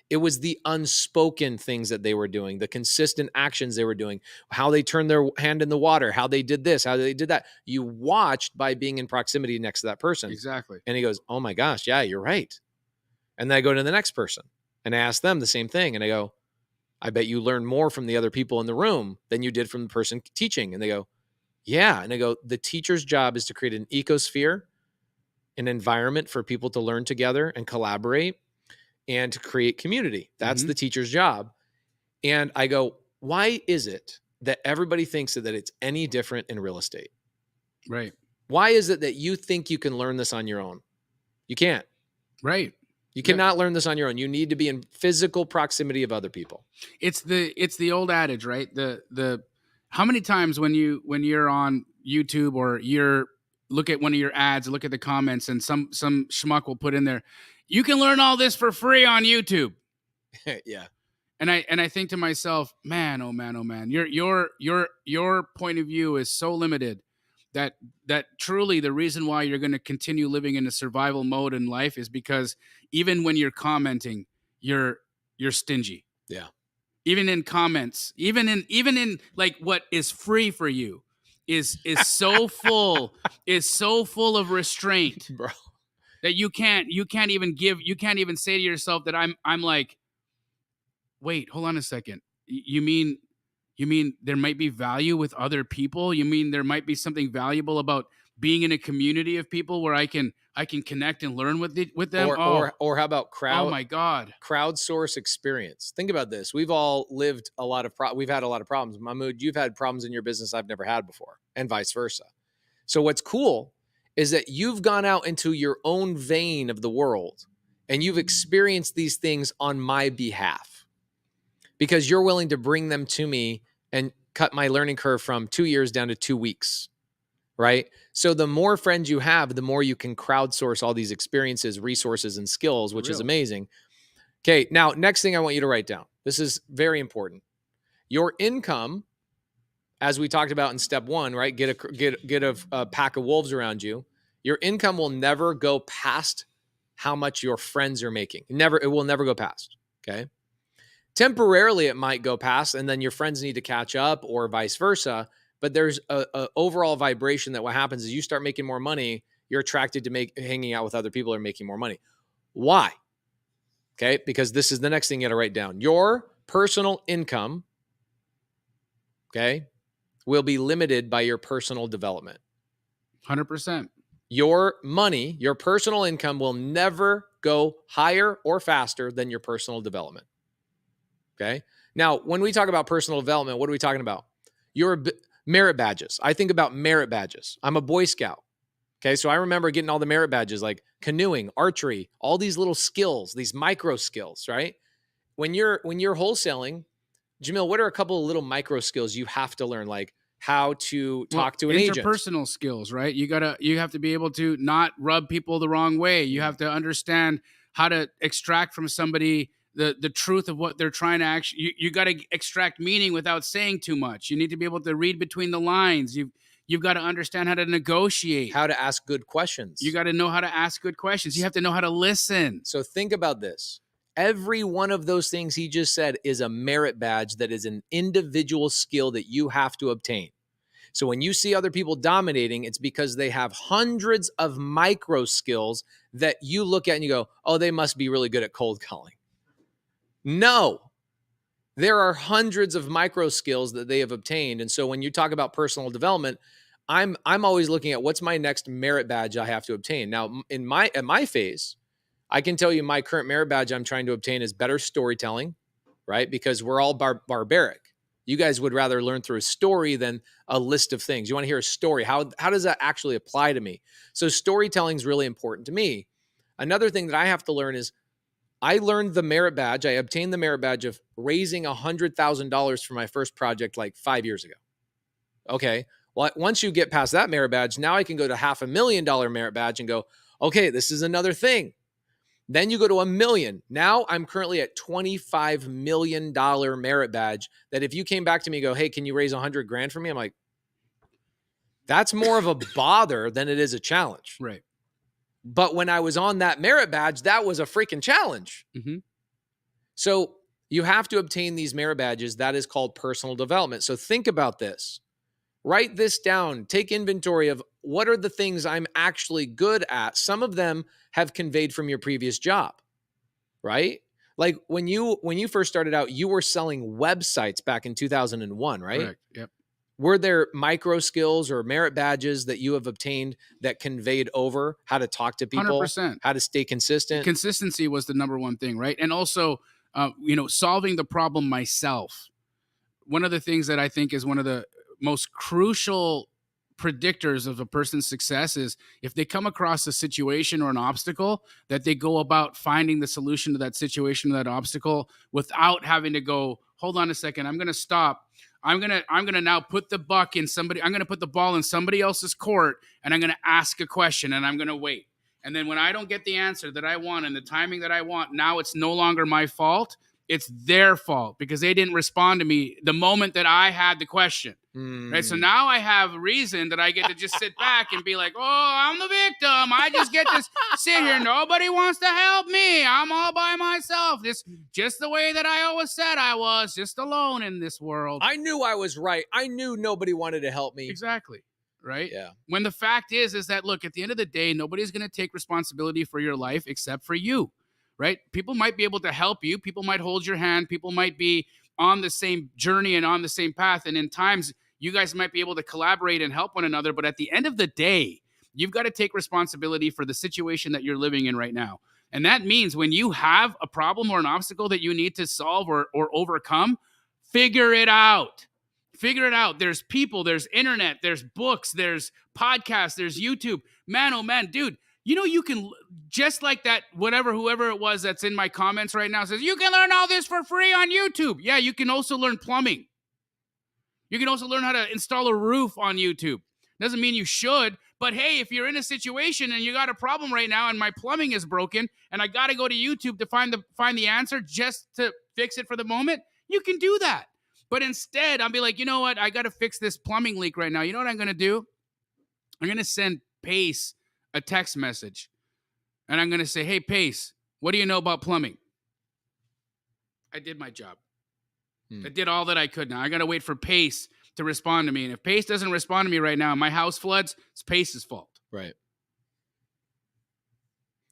It was the unspoken things that they were doing, the consistent actions they were doing, how they turned their hand in the water, how they did this, how they did that. You watched by being in proximity next to that person. Exactly. And he goes, oh my gosh, yeah, you're right. And then I go to the next person and I ask them the same thing. And I go, I bet you learned more from the other people in the room than you did from the person teaching. And they go, yeah. And I go, the teacher's job is to create an ecosphere, an environment for people to learn together and collaborate and to create community. That's the teacher's job. And I go, why is it that everybody thinks that it's any different in real estate? Right. Why is it that you think you can learn this on your own? You can't. Right. You cannot learn this on your own. You need to be in physical proximity of other people. It's the old adage, right? The how many times when you're on YouTube or you're look at one of your ads, look at the comments, and some schmuck will put in there, you can learn all this for free on YouTube. Yeah. And I think to myself, man, oh man, oh man, your point of view is so limited that truly the reason why you're going to continue living in a survival mode in life is because even when you're commenting, you're stingy. Yeah. Even in comments, even in like what is free for you is so full of restraint, Bro, that you can't even say to yourself that I'm like, wait, hold on a second. You mean there might be value with other people? You mean there might be something valuable about being in a community of people where I can connect and learn with them? Or how about oh my God, crowdsource experience? Think about this. We've all lived we've had a lot of problems. Mahmood, you've had problems in your business I've never had before, and vice versa. So what's cool is that you've gone out into your own vein of the world and you've experienced these things on my behalf because you're willing to bring them to me and cut my learning curve from 2 years down to 2 weeks, right? So the more friends you have, the more you can crowdsource all these experiences, resources, and skills, which is amazing. Okay, now, next thing I want you to write down. This is very important. Your income, as we talked about in step 1, right? Get a pack of wolves around you. Your income will never go past how much your friends are making. It will never go past, okay? Temporarily, it might go past, and then your friends need to catch up or vice versa. But there's a overall vibration that what happens is you start making more money, you're attracted to hanging out with other people who are making more money. Why? Okay, because this is the next thing you got to write down. Your personal income, okay, will be limited by your personal development. 100%. Your money, your personal income will never go higher or faster than your personal development. Okay. Now, when we talk about personal development, what are we talking about? Merit badges. I think about merit badges. I'm a Boy Scout. Okay. So I remember getting all the merit badges like canoeing, archery, all these little skills, these micro skills, right? When you're wholesaling, Jamil, what are a couple of little micro skills you have to learn? Like how to talk to an agent. Interpersonal skills, right? You have to be able to not rub people the wrong way. You have to understand how to extract from somebody the truth of what they're trying to actually, you got to extract meaning without saying too much. You need to be able to read between the lines. You've got to understand how to negotiate. How to ask good questions. You got to know how to ask good questions. You have to know how to listen. So think about this. Every one of those things he just said is a merit badge that is an individual skill that you have to obtain. So when you see other people dominating, it's because they have hundreds of micro skills that you look at and you go, oh, they must be really good at cold calling. No, there are hundreds of micro skills that they have obtained. And so when you talk about personal development, I'm always looking at what's my next merit badge I have to obtain. Now, at my phase, I can tell you my current merit badge I'm trying to obtain is better storytelling, right? Because we're all barbaric. You guys would rather learn through a story than a list of things. You want to hear a story. How does that actually apply to me? So storytelling is really important to me. Another thing that I have to learn is I learned the merit badge. I obtained the merit badge of raising $100,000 for my first project like 5 years ago. Okay. Well, once you get past that merit badge, now I can go to $500,000 merit badge and go, okay, this is another thing. Then you go to $1 million. Now I'm currently at $25 million merit badge that if you came back to me and go, hey, can you raise 100 grand for me? I'm like, that's more of a bother than it is a challenge. Right. But when I was on that merit badge, that was a freaking challenge. Mm-hmm. So you have to obtain these merit badges. That is called personal development. So think about this. Write this down. Take inventory of what are the things I'm actually good at. Some of them have conveyed from your previous job, right? Like when you first started out, you were selling websites back in 2001, right? Correct. Yep. Were there micro skills or merit badges that you have obtained that conveyed over how to talk to people, 100%. how to stay consistent? Consistency was the number one thing, right? And also, solving the problem myself. One of the things that I think is one of the most crucial predictors of a person's success is if they come across a situation or an obstacle, that they go about finding the solution to that situation, or that obstacle, without having to go, hold on a second, I'm going to stop. I'm going to now put the buck in somebody. I'm going to put the ball in somebody else's court, and I'm going to ask a question, and I'm going to wait. And then when I don't get the answer that I want and the timing that I want, now it's no longer my fault. It's their fault because they didn't respond to me the moment that I had the question. Right. So now I have a reason that I get to just sit back and be like, oh, I'm the victim. I just get to sit here. Nobody wants to help me. I'm all by myself. Just the way that I always said I was, just alone in this world. I knew I was right. I knew nobody wanted to help me. Exactly. Right. Yeah. When the fact is that, look, at the end of the day, nobody's going to take responsibility for your life except for you. Right. People might be able to help you. People might hold your hand. People might be on the same journey and on the same path. And in times, you guys might be able to collaborate and help one another. But at the end of the day, you've got to take responsibility for the situation that you're living in right now. And that means when you have a problem or an obstacle that you need to solve or overcome, figure it out. Figure it out. There's people, there's internet, there's books, there's podcasts, there's YouTube. Man, oh man, dude, you can, just like that, whoever it was that's in my comments right now says, you can learn all this for free on YouTube. Yeah, you can also learn plumbing. You can also learn how to install a roof on YouTube. Doesn't mean you should, but hey, if you're in a situation and you got a problem right now and my plumbing is broken and I got to go to YouTube to find the answer just to fix it for the moment, you can do that. But instead, I'll be like, you know what? I got to fix this plumbing leak right now. You know what I'm going to do? I'm going to send Pace a text message. And I'm going to say, hey, Pace, what do you know about plumbing? I did my job. I did all that I could. Now I got to wait for Pace to respond to me. And if Pace doesn't respond to me right now and my house floods, it's Pace's fault. Right.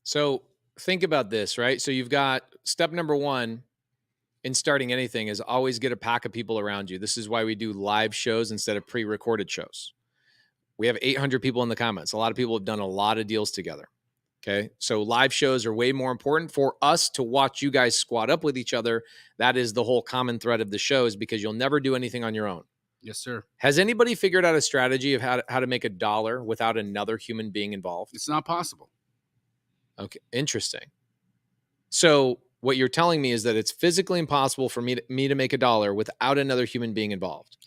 So think about this, right? So you've got step number one in starting anything is always get a pack of people around you. This is why we do live shows instead of pre-recorded shows. We have 800 people in the comments. A lot of people have done a lot of deals together. Okay. So live shows are way more important for us to watch you guys squat up with each other. That is the whole common thread of the show, is because you'll never do anything on your own. Yes, sir. Has anybody figured out a strategy of how to make $1 without another human being involved? It's not possible. Okay, interesting. So what you're telling me is that it's physically impossible for me to make $1 without another human being involved.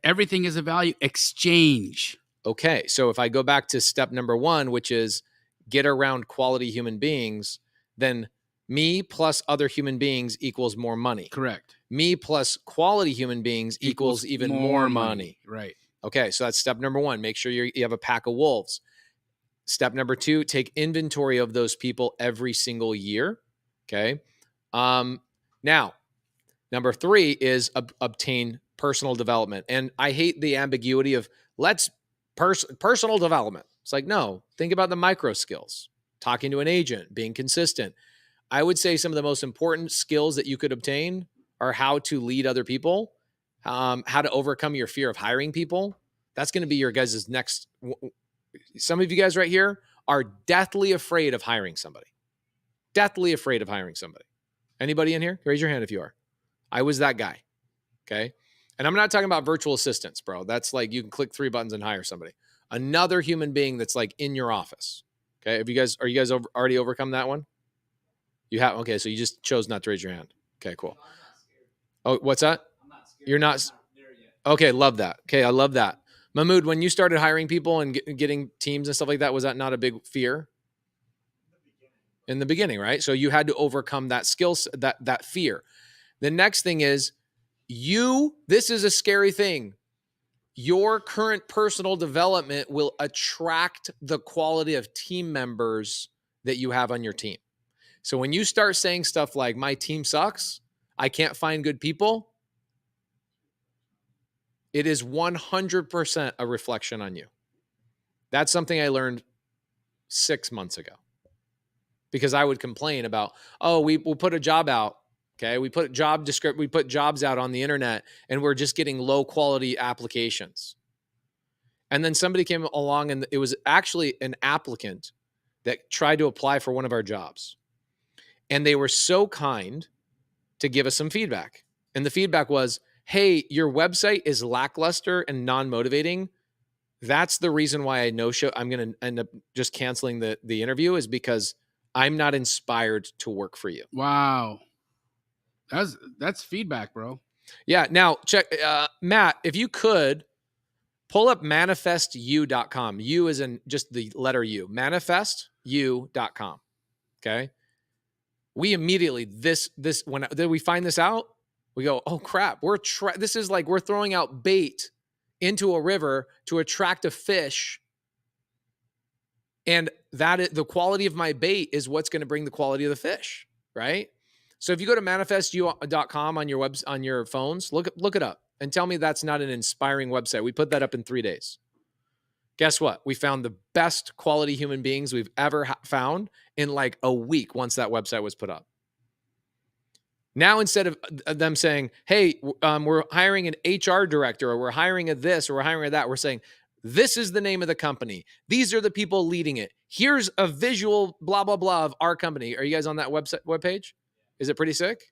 Everything is a value exchange. Okay, so if I go back to step number 1, which is get around quality human beings, then me plus other human beings equals more money. Correct. Me plus quality human beings equals even more money. Right. Okay, so that's step number 1. Make sure you have a pack of wolves. Step number 2, take inventory of those people every single year. Okay. Now, number 3 is obtain personal development. And I hate the ambiguity of personal development. It's like, no, think about the micro skills, talking to an agent, being consistent. I would say some of the most important skills that you could obtain are how to lead other people, how to overcome your fear of hiring people. That's going to be your guys' next. Some of you guys right here are deathly afraid of hiring somebody. Deathly afraid of hiring somebody. Anybody in here? Raise your hand if you are. I was that guy. Okay. And I'm not talking about virtual assistants, bro. That's like you can click 3 buttons and hire somebody. Another human being that's like in your office. Okay. Are you guys already overcome that one? You have. Okay. So you just chose not to raise your hand. Okay, cool. Oh, what's that? I'm not scared. You're not there yet. Okay. Love that. Okay. I love that. Mahmoud, when you started hiring people and getting teams and stuff like that, was that not a big fear? In the beginning, right? So you had to overcome that that fear. The next thing is this is a scary thing. Your current personal development will attract the quality of team members that you have on your team. So when you start saying stuff like, my team sucks, I can't find good people, it is 100% a reflection on you. That's something I learned 6 months ago. Because I would complain about, we'll put a job out. Okay. We put jobs out on the internet and we're just getting low quality applications. And then somebody came along and it was actually an applicant that tried to apply for one of our jobs. And they were so kind to give us some feedback. And the feedback was, hey, your website is lackluster and non-motivating. That's the reason why I'm going to end up just canceling the interview, is because I'm not inspired to work for you. Wow. That's feedback, bro. Yeah. Now check, Matt, if you could pull up manifestu.com. U is in just the letter U, manifestu.com. Okay. We immediately, when we find this out, we go, oh crap. This is like, we're throwing out bait into a river to attract a fish. And the quality of my bait is what's going to bring the quality of the fish, right? So if you go to manifestu.com on your phones, look it up and tell me that's not an inspiring website. We put that up in 3 days. Guess what? We found the best quality human beings we've ever found in like a week once that website was put up. Now, instead of them saying, hey, we're hiring an HR director, or we're hiring a this, or we're hiring a that, we're saying, this is the name of the company. These are the people leading it. Here's a visual blah, blah, blah of our company. Are you guys on that webpage? Is it pretty sick?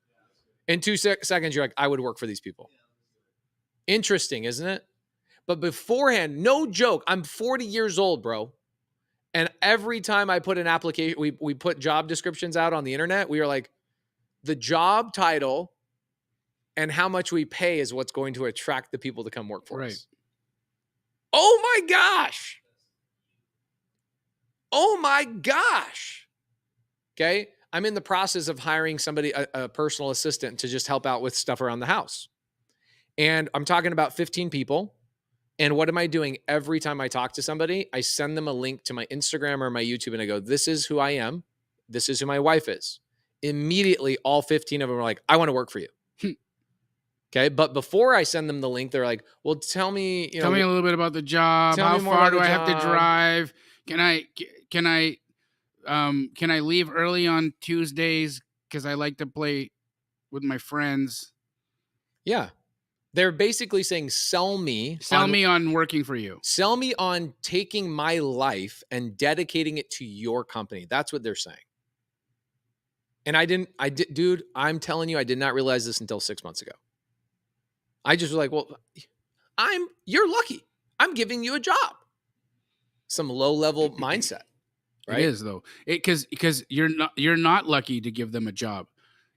In 2 seconds, you're like, I would work for these people. Interesting, isn't it? But beforehand, no joke, I'm 40 years old, bro. And every time I put an application, we put job descriptions out on the internet, we are like, the job title and how much we pay is what's going to attract the people to come work for us. Oh my gosh. Oh my gosh. Okay. I'm in the process of hiring somebody, a personal assistant, to just help out with stuff around the house. And I'm talking about 15 people. And what am I doing every time I talk to somebody? I send them a link to my Instagram or my YouTube and I go, this is who I am. This is who my wife is. Immediately, all 15 of them are like, I want to work for you. Okay. But before I send them the link, they're like, well, tell me a little bit about the job. How far do I have to drive? Can I leave early on Tuesdays? Cause I like to play with my friends. Yeah. They're basically saying, sell me on working for you. Sell me on taking my life and dedicating it to your company. That's what they're saying. And dude, I'm telling you, I did not realize this until 6 months ago. I just was like, well, you're lucky. I'm giving you a job. Some low level mindset, right? It is though. Because you're not lucky to give them a job.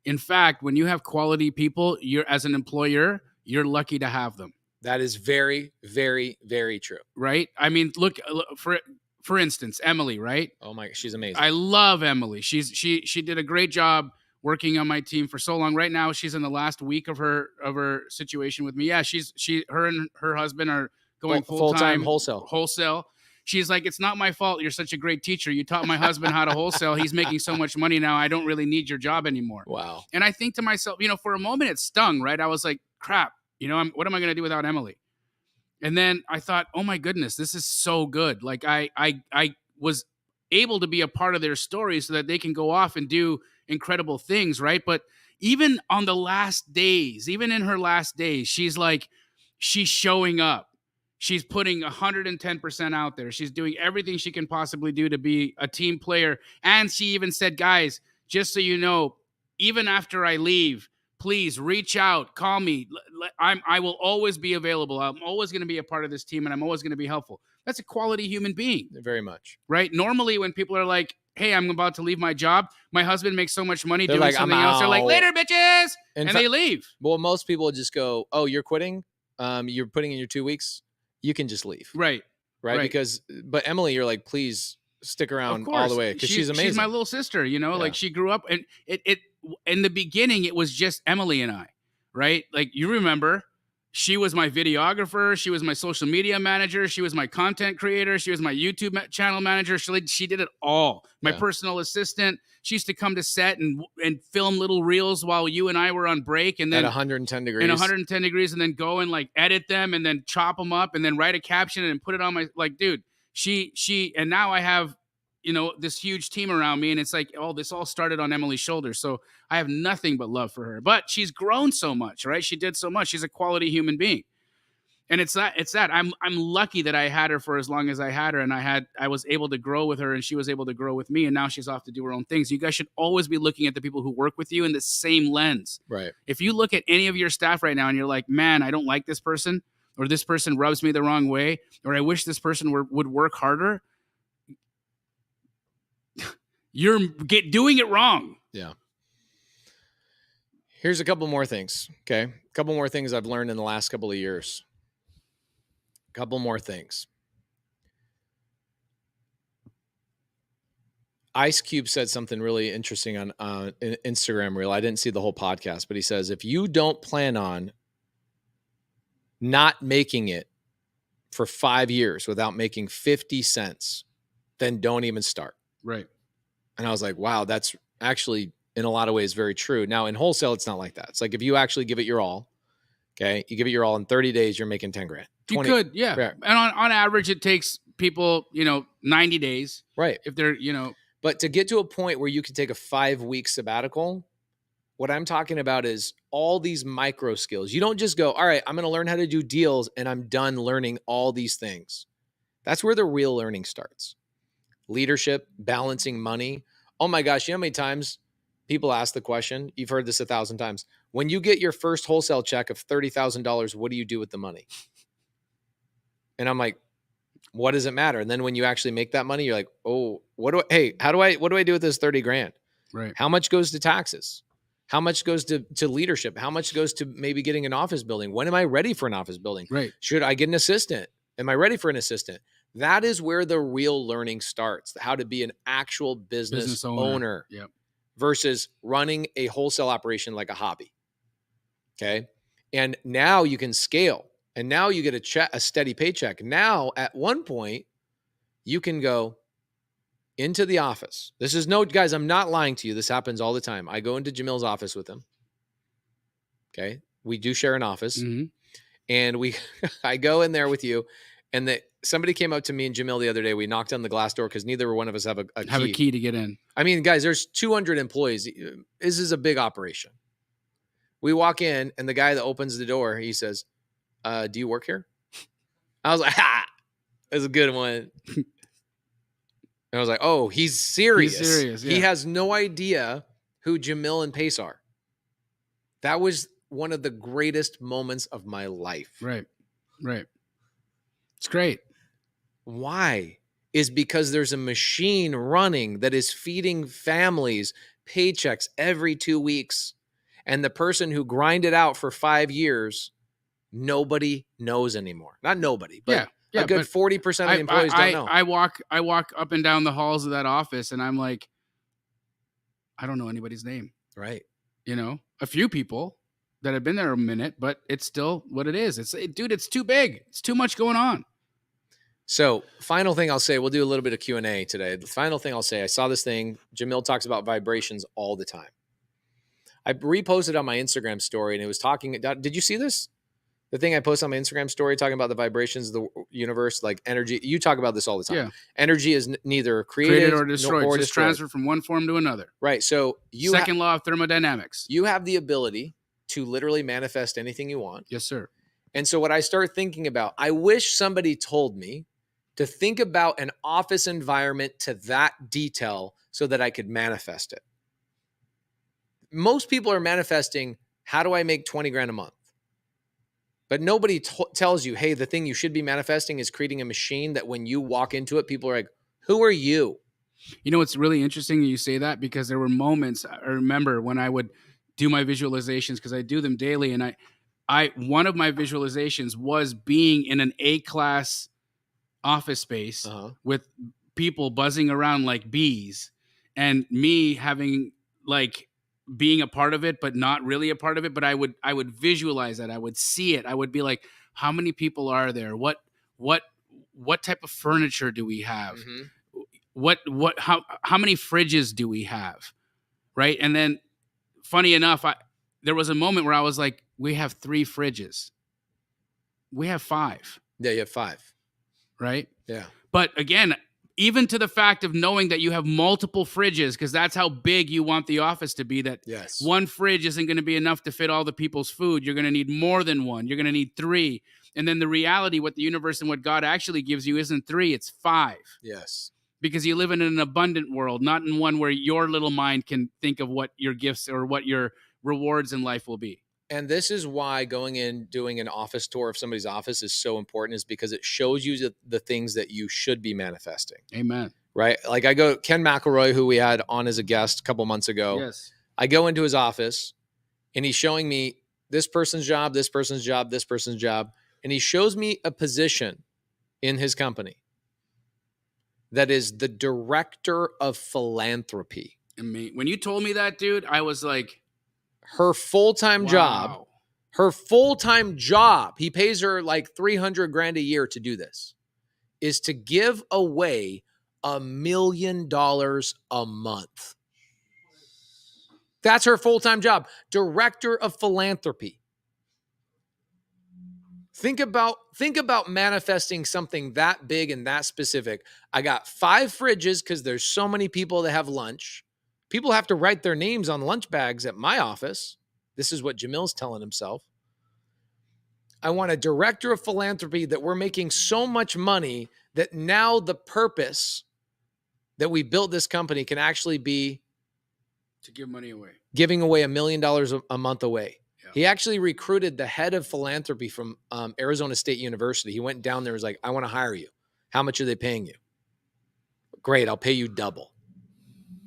In fact, when you have quality people, you're as an employer, you're lucky to have them. That is very, very, very true. Right? I mean, look for instance, Emily, right? Oh my, she's amazing. I love Emily. She did a great job working on my team for so long. Right now, she's in the last week of her situation with me. Yeah, her and her husband are going full-time wholesale. She's like, it's not my fault. You're such a great teacher. You taught my husband how to wholesale. He's making so much money now. I don't really need your job anymore. Wow. And I think to myself, for a moment it stung, right? I was like, crap, what am I going to do without Emily? And then I thought, oh my goodness, this is so good. Like I was able to be a part of their story so that they can go off and do incredible things, right? But even on the last days, even in her last days, she's showing up. She's putting 110% out there. She's doing everything she can possibly do to be a team player. And she even said, guys, just so you know, even after I leave, please reach out, call me. I will always be available. I'm always going to be a part of this team, and I'm always going to be helpful. That's a quality human being. Very much. Right? Normally, when people are like, hey, I'm about to leave my job, my husband makes so much money doing something else. They're like, later, bitches! And they leave. Well, most people would just go, oh, you're quitting? You're putting in your 2 weeks? You can just leave. Right. But Emily, you're like, please stick around all the way because she's amazing. She's my little sister, like she grew up, and it in the beginning, it was just Emily and I, right? Like, you remember, she was my videographer. She was my social media manager. She was my content creator. She was my YouTube channel manager. She did it all. My personal assistant. She used to come to set and film little reels while you and I were on break. And then at 110 degrees. In 110 degrees, and then go and like edit them and then chop them up and then write a caption and put it on my, like, dude, and now I have, this huge team around me, and it's like, oh, this all started on Emily's shoulders. So I have nothing but love for her, but she's grown so much, right? She did so much. She's a quality human being. And it's that I'm lucky that I had her for as long as I had her, and I was able to grow with her, and she was able to grow with me, and now she's off to do her own things. You guys should always be looking at the people who work with you in the same lens. Right. If you look at any of your staff right now and you're like, man, I don't like this person, or this person rubs me the wrong way, or I wish this person would work harder, you're doing it wrong. Yeah. Here's a couple more things. Okay. A couple more things I've learned in the last couple of years. A couple more things. Ice Cube said something really interesting on an Instagram reel. I didn't see the whole podcast, but he says, if you don't plan on not making it for 5 years without making 50 cents, then don't even start. Right. And I was like, wow, that's actually in a lot of ways very true. Now in wholesale, it's not like that. It's like, if you actually give it your all, okay, you give it your all in 30 days, you're making 10 grand. 20, you could, yeah. Right. And on average, it takes people, 90 days. Right. If they're, But to get to a point where you can take a 5-week sabbatical, what I'm talking about is all these micro skills. You don't just go, all right, I'm going to learn how to do deals and I'm done learning all these things. That's where the real learning starts. Leadership, balancing money. Oh my gosh, you know how many times people ask the question? You've heard this 1,000 times. When you get your first wholesale check of $30,000, what do you do with the money? And I'm like, what does it matter? And then when you actually make that money, you're like, oh, what do I do with this 30 grand? Right. How much goes to taxes? How much goes to leadership? How much goes to maybe getting an office building? When am I ready for an office building? Right. Should I get an assistant? Am I ready for an assistant? That is where the real learning starts, how to be an actual business owner yep. versus running a wholesale operation like a hobby. Okay. And now you can scale, and now you get a steady paycheck. Now, at one point, you can go into the office. This is guys, I'm not lying to you. This happens all the time. I go into Jamil's office with him. Okay. We do share an office. Mm-hmm. And I go in there with you, and somebody came up to me and Jamil the other day. We knocked on the glass door because neither one of us have a key. Have a key to get in. I mean, guys, there's 200 employees. This is a big operation. We walk in, and the guy that opens the door, he says, do you work here? I was like, ha, that's a good one. And I was like, oh, he's serious. He's serious, yeah. He has no idea who Jamil and Pace are. That was one of the greatest moments of my life. Right. Right. It's great. Why? Is because there's a machine running that is feeding families paychecks every 2 weeks. And the person who grinded out for 5 years, nobody knows anymore. Not nobody, but Yeah, a good but 40% of the employees don't know. I walk up and down the halls of that office, and I'm like, I don't know anybody's name. Right. You know, a few people that have been there a minute, but it's still what it is. Dude, it's too big. It's too much going on. So final thing I'll say, we'll do a little bit of Q&A today. The final thing I'll say, I saw this thing. Jamil talks about vibrations all the time. I reposted on my Instagram story, and it was talking. Did you see this? The thing I posted on my Instagram story talking about the vibrations of the universe, like energy. You talk about this all the time. Yeah. Energy is neither created or destroyed. Or just transferred from one form to another. Right. So Second law of thermodynamics. You have the ability to literally manifest anything you want. Yes, sir. And so what I start thinking about, I wish somebody told me to think about an office environment to that detail so that I could manifest it. Most people are manifesting, how do I make 20 grand a month? But nobody tells you, hey, the thing you should be manifesting is creating a machine that when you walk into it, people are like, who are you? You know, it's really interesting you say that, because there were moments I remember when I would do my visualizations, because I do them daily. And one of my visualizations was being in an A-class office space with people buzzing around like bees, and me having like being a part of it, but not really a part of it. But I would visualize that. I would see it. I would be like, how many people are there? What type of furniture do we have? Mm-hmm. How many fridges do we have? Right. And then funny enough, there was a moment where I was like, we have 3 fridges. We have 5. Yeah, you have 5. Right. Yeah. But again, even to the fact of knowing that you have multiple fridges, because that's how big you want the office to be, that one fridge isn't going to be enough to fit all the people's food. You're going to need more than one. You're going to need 3. And then the reality, what the universe and what God actually gives you isn't 3, it's 5. Yes. Because you live in an abundant world, not in one where your little mind can think of what your gifts or what your rewards in life will be. And this is why going in, doing an office tour of somebody's office is so important, is because it shows you the things that you should be manifesting. Amen. Right? Like Ken McElroy, who we had on as a guest a couple months ago. Yes. I go into his office and he's showing me this person's job, this person's job, this person's job. And he shows me a position in his company that is the director of philanthropy. And when you told me that, dude, I was like, her full-time job, he pays her like 300 grand a year to do this, is to give away $1 million a month. That's her full-time job. Director of philanthropy. Think about manifesting something that big and that specific. I got 5 fridges because there's so many people that have lunch. People have to write their names on lunch bags at my office. This is what Jamil's telling himself. I want a director of philanthropy that we're making so much money that now the purpose that we built this company can actually be to give money away, giving away $1 million a month away. Yeah. He actually recruited the head of philanthropy from Arizona State University. He went down there and was like, I want to hire you. How much are they paying you? Great, I'll pay you double.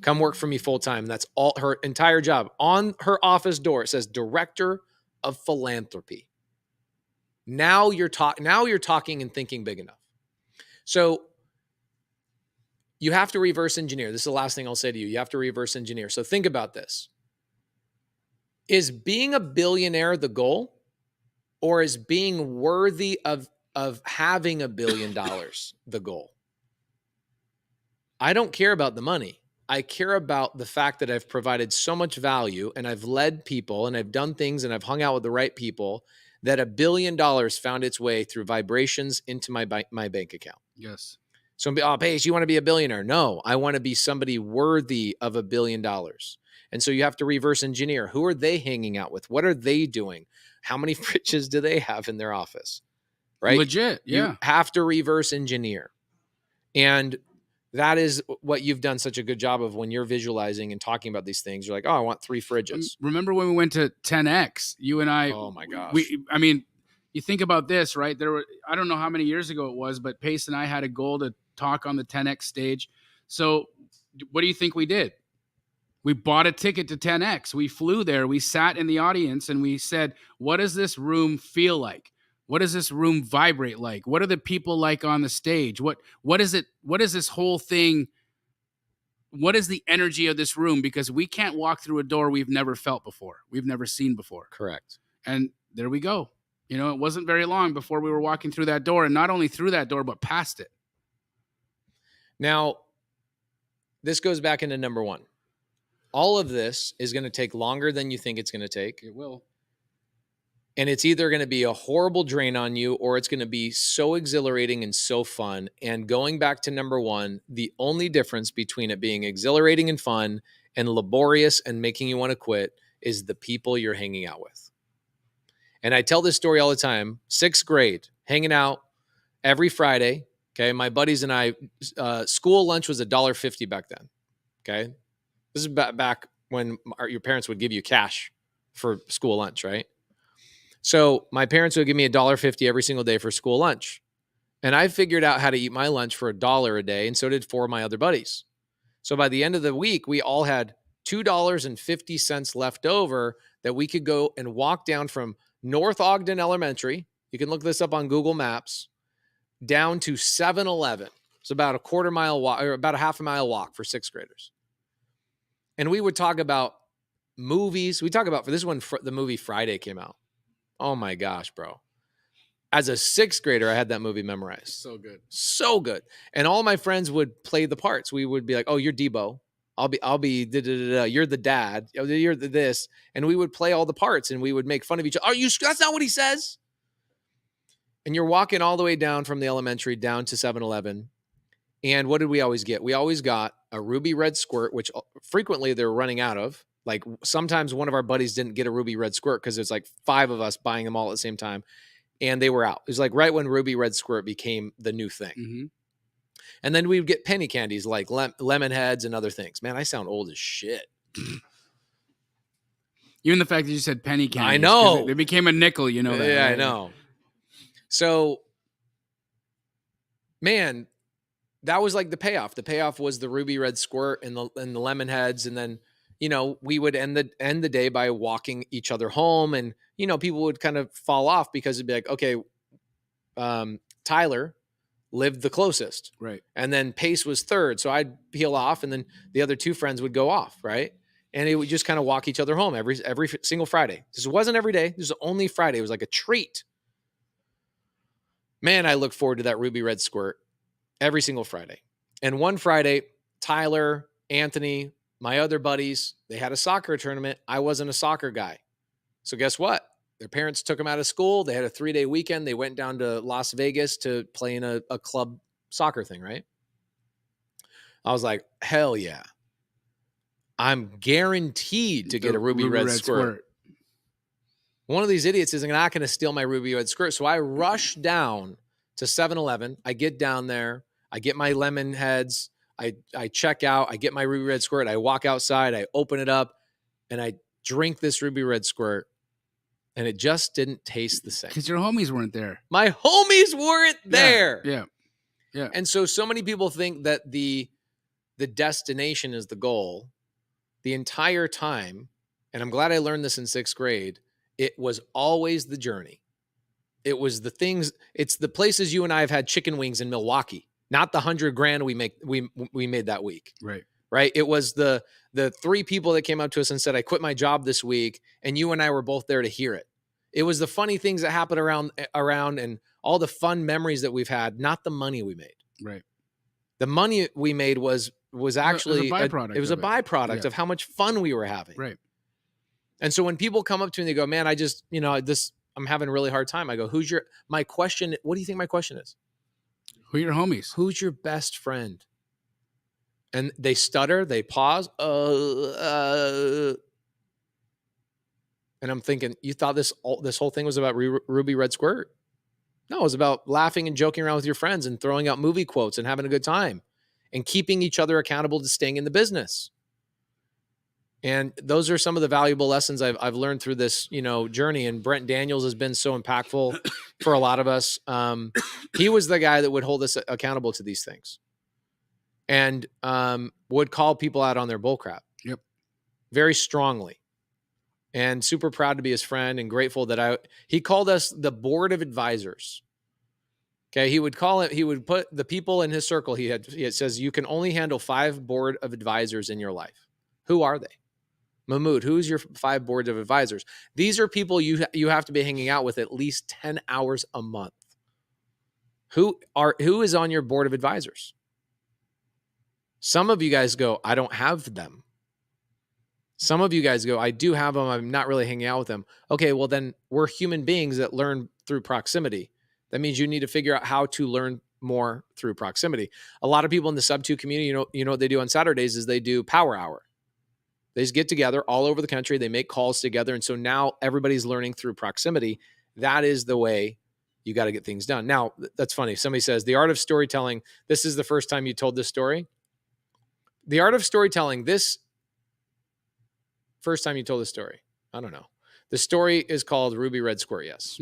Come work for me full time. That's all her entire job. On her office door, it says Director of Philanthropy. Now you're talking and thinking big enough. So you have to reverse engineer. This is the last thing I'll say to you. You have to reverse engineer. So think about this. Is being a billionaire the goal, or is being worthy of having $1 billion the goal? I don't care about the money. I care about the fact that I've provided so much value and I've led people and I've done things and I've hung out with the right people that $1 billion found its way through vibrations into my bank account. Yes. So, Paige, you want to be a billionaire? No, I want to be somebody worthy of $1 billion. And so you have to reverse engineer. Who are they hanging out with? What are they doing? How many fridges do they have in their office? Right? Legit. Yeah. You have to reverse engineer. And that is what you've done such a good job of when you're visualizing and talking about these things. You're like, oh, I want 3 fridges. Remember when we went to 10X, you and I, oh my gosh. you think about this, right? I don't know how many years ago it was, but Pace and I had a goal to talk on the 10X stage. So what do you think we did? We bought a ticket to 10X. We flew there. We sat in the audience and we said, what does this room feel like? What does this room vibrate like? What are the people like on the stage? What is it? What is this whole thing? What is the energy of this room? Because we can't walk through a door we've never felt before. We've never seen before. Correct. And there we go. You know, it wasn't very long before we were walking through that door, and not only through that door, but past it. Now, this goes back into number one. All of this is going to take longer than you think it's going to take. It will. And it's either going to be a horrible drain on you, or it's going to be so exhilarating and so fun. And going back to number one, the only difference between it being exhilarating and fun and laborious and making you want to quit is the people you're hanging out with. And I tell this story all the time. 6th grade, hanging out every Friday. Okay. My buddies and I, school lunch was $1.50 back then. Okay. This is back when your parents would give you cash for school lunch, right? So my parents would give me $1.50 every single day for school lunch. And I figured out how to eat my lunch for $1 a day, and so did 4 of my other buddies. So by the end of the week, we all had $2.50 left over that we could go and walk down from North Ogden Elementary. You can look this up on Google Maps, down to 7-Eleven. It's about a quarter mile walk, or about a half a mile walk for 6th graders. And we would talk about movies. We talk about, for this one, the movie Friday came out. Oh my gosh, bro. As a 6th grader, I had that movie memorized. So good. So good. And all my friends would play the parts. We would be like, oh, you're Debo. I'll be you're the dad. You're the this. And we would play all the parts and we would make fun of each other. That's not what he says. And you're walking all the way down from the elementary down to 7-Eleven. And what did we always get? We always got a ruby red squirt, which frequently they're running out of. Like sometimes one of our buddies didn't get a ruby red squirt because there's like 5 of us buying them all at the same time. And they were out. It was like right when ruby red squirt became the new thing. Mm-hmm. And then we would get penny candies like lemon heads and other things. Man, I sound old as shit. Even the fact that you said penny candies. I know. They became a nickel, you know that. Yeah, right? I know. So, man, that was like the payoff. The payoff was the ruby red squirt and the lemon heads. And then, you know, we would end the day by walking each other home. And, you know, people would kind of fall off because it'd be like, okay, Tyler lived the closest. Right. And then Pace was 3rd. So I'd peel off and then the other 2 friends would go off. Right. And it would just kind of walk each other home every single Friday. This wasn't every day. This was only Friday. It was like a treat. Man, I look forward to that ruby red squirt every single Friday. And one Friday, Tyler, Anthony, my other buddies, they had a soccer tournament. I wasn't a soccer guy. So guess what? Their parents took them out of school. They had a 3-day weekend. They went down to Las Vegas to play in a club soccer thing, right? I was like, hell yeah. I'm guaranteed to get a ruby red squirt. One of these idiots is not going to steal my ruby red squirt. So I rush down to 7-Eleven. I get down there. I get my lemon heads. I check out. I get my ruby red squirt. I walk outside. I open it up and I drink this ruby red squirt. And it just didn't taste the same. Because your homies weren't there. My homies weren't there. Yeah. And so many people think that the destination is the goal. The entire time, and I'm glad I learned this in 6th grade, it was always the journey. It was the things, it's the places you and I have had chicken wings in Milwaukee, not the $100,000 we made that week. Right. It was the 3 people that came up to us and said, I quit my job this week. And you and I were both there to hear it. It was the funny things that happened around and all the fun memories that we've had, not the money we made. Right. The money we made was actually a byproduct. It was a byproduct of how much fun we were having. Right. And so when people come up to me and they go, man, I just, I'm having a really hard time. I go, my question, what do you think my question is? Who are your homies? Who's your best friend? And they stutter, they pause. And I'm thinking, you thought this whole thing was about ruby red squirt? No, it was about laughing and joking around with your friends and throwing out movie quotes and having a good time and keeping each other accountable to staying in the business. And those are some of the valuable lessons I've learned through this, journey. And Brent Daniels has been so impactful for a lot of us. He was the guy that would hold us accountable to these things, and would call people out on their bullcrap. Yep. Very strongly. And super proud to be his friend and grateful that he called us the board of advisors. Okay. He would put the people in his circle. He says, you can only handle 5 board of advisors in your life. Who are they? Mahmoud, who's your 5 boards of advisors? These are people you have to be hanging out with at least 10 hours a month. Who is on your board of advisors? Some of you guys go, I don't have them. Some of you guys go, I do have them. I'm not really hanging out with them. Okay, well then we're human beings that learn through proximity. That means you need to figure out how to learn more through proximity. A lot of people in the subto community, you know what they do on Saturdays is they do power hour. They just get together all over the country. They make calls together. And so now everybody's learning through proximity. That is the way you got to get things done. Now, that's funny. Somebody says the art of storytelling. This is the first time you told this story. The art of storytelling, first time you told the story. I don't know. The story is called Ruby Red Square Yes.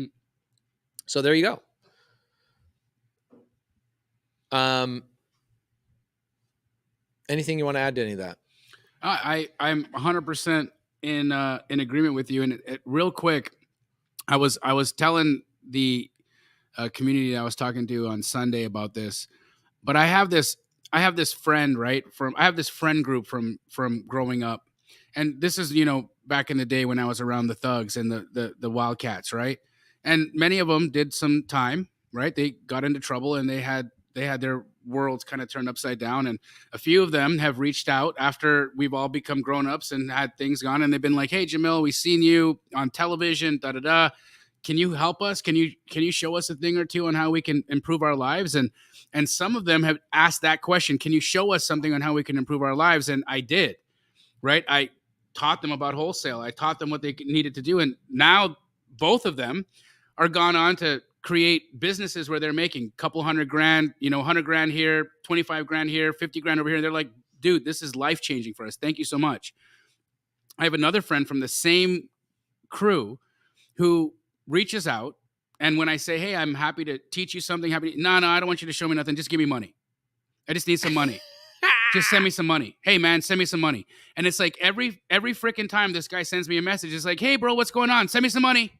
So there you go. Anything you want to add to any of that? I'm 100% in agreement with you. And real quick, I was telling the community I was talking to on Sunday about this, but I have this friend, right? I have this friend group from growing up. And this is, back in the day when I was around the thugs and the Wildcats, right? And many of them did some time, right? They got into trouble and they had their worlds kind of turned upside down. And a few of them have reached out after we've all become grown-ups and had things gone. And they've been like, hey, Jamil, we've seen you on television, da-da-da. Can you help us? Can you show us a thing or two on how we can improve our lives? And some of them have asked that question. Can you show us something on how we can improve our lives? And I did, right? I taught them about wholesale. I taught them what they needed to do. And now both of them are gone on to create businesses where they're making a couple $100,000, $100,000 here, 25 grand here, 50 grand over here. And they're like, dude, this is life-changing for us. Thank you so much. I have another friend from the same crew who reaches out. And when I say, hey, I'm happy to teach you something, no, I don't want you to show me nothing. Just give me money. I just need some money. Just send me some money. Hey, man, send me some money. And it's like every freaking time this guy sends me a message, it's like, hey, bro, what's going on? Send me some money.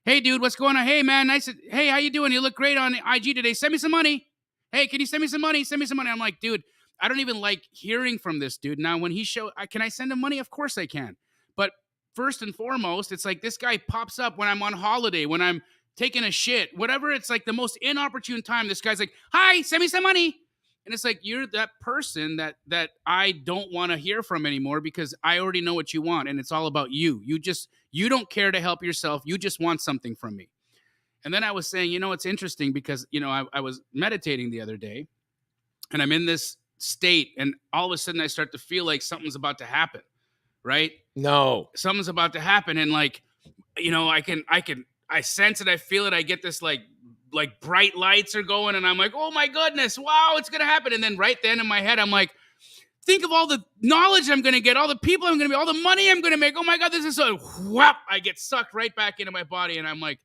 Hey, dude, what's going on? Hey, man, nice. Hey, how you doing? You look great on IG today. Send me some money. Hey, can you send me some money? Send me some money. I'm like, dude, I don't even like hearing from this dude. Now, when can I send him money? Of course I can. But first and foremost, it's like this guy pops up when I'm on holiday, when I'm taking a shit, whatever. It's like the most inopportune time. This guy's like, hi, send me some money. And it's like, you're that person that I don't want to hear from anymore because I already know what you want. And it's all about you. You don't care to help yourself. You just want something from me. And then I was saying, it's interesting because, I was meditating the other day and I'm in this state and all of a sudden I start to feel like something's about to happen. Right? No. Something's about to happen. And like, I sense it. I feel it. I get this like bright lights are going and I'm like, oh my goodness, wow, it's going to happen. And then right then in my head, I'm like, think of all the knowledge I'm going to get, all the people I'm going to meet, all the money I'm going to make. Oh my God, this is so whap. I get sucked right back into my body. And I'm like,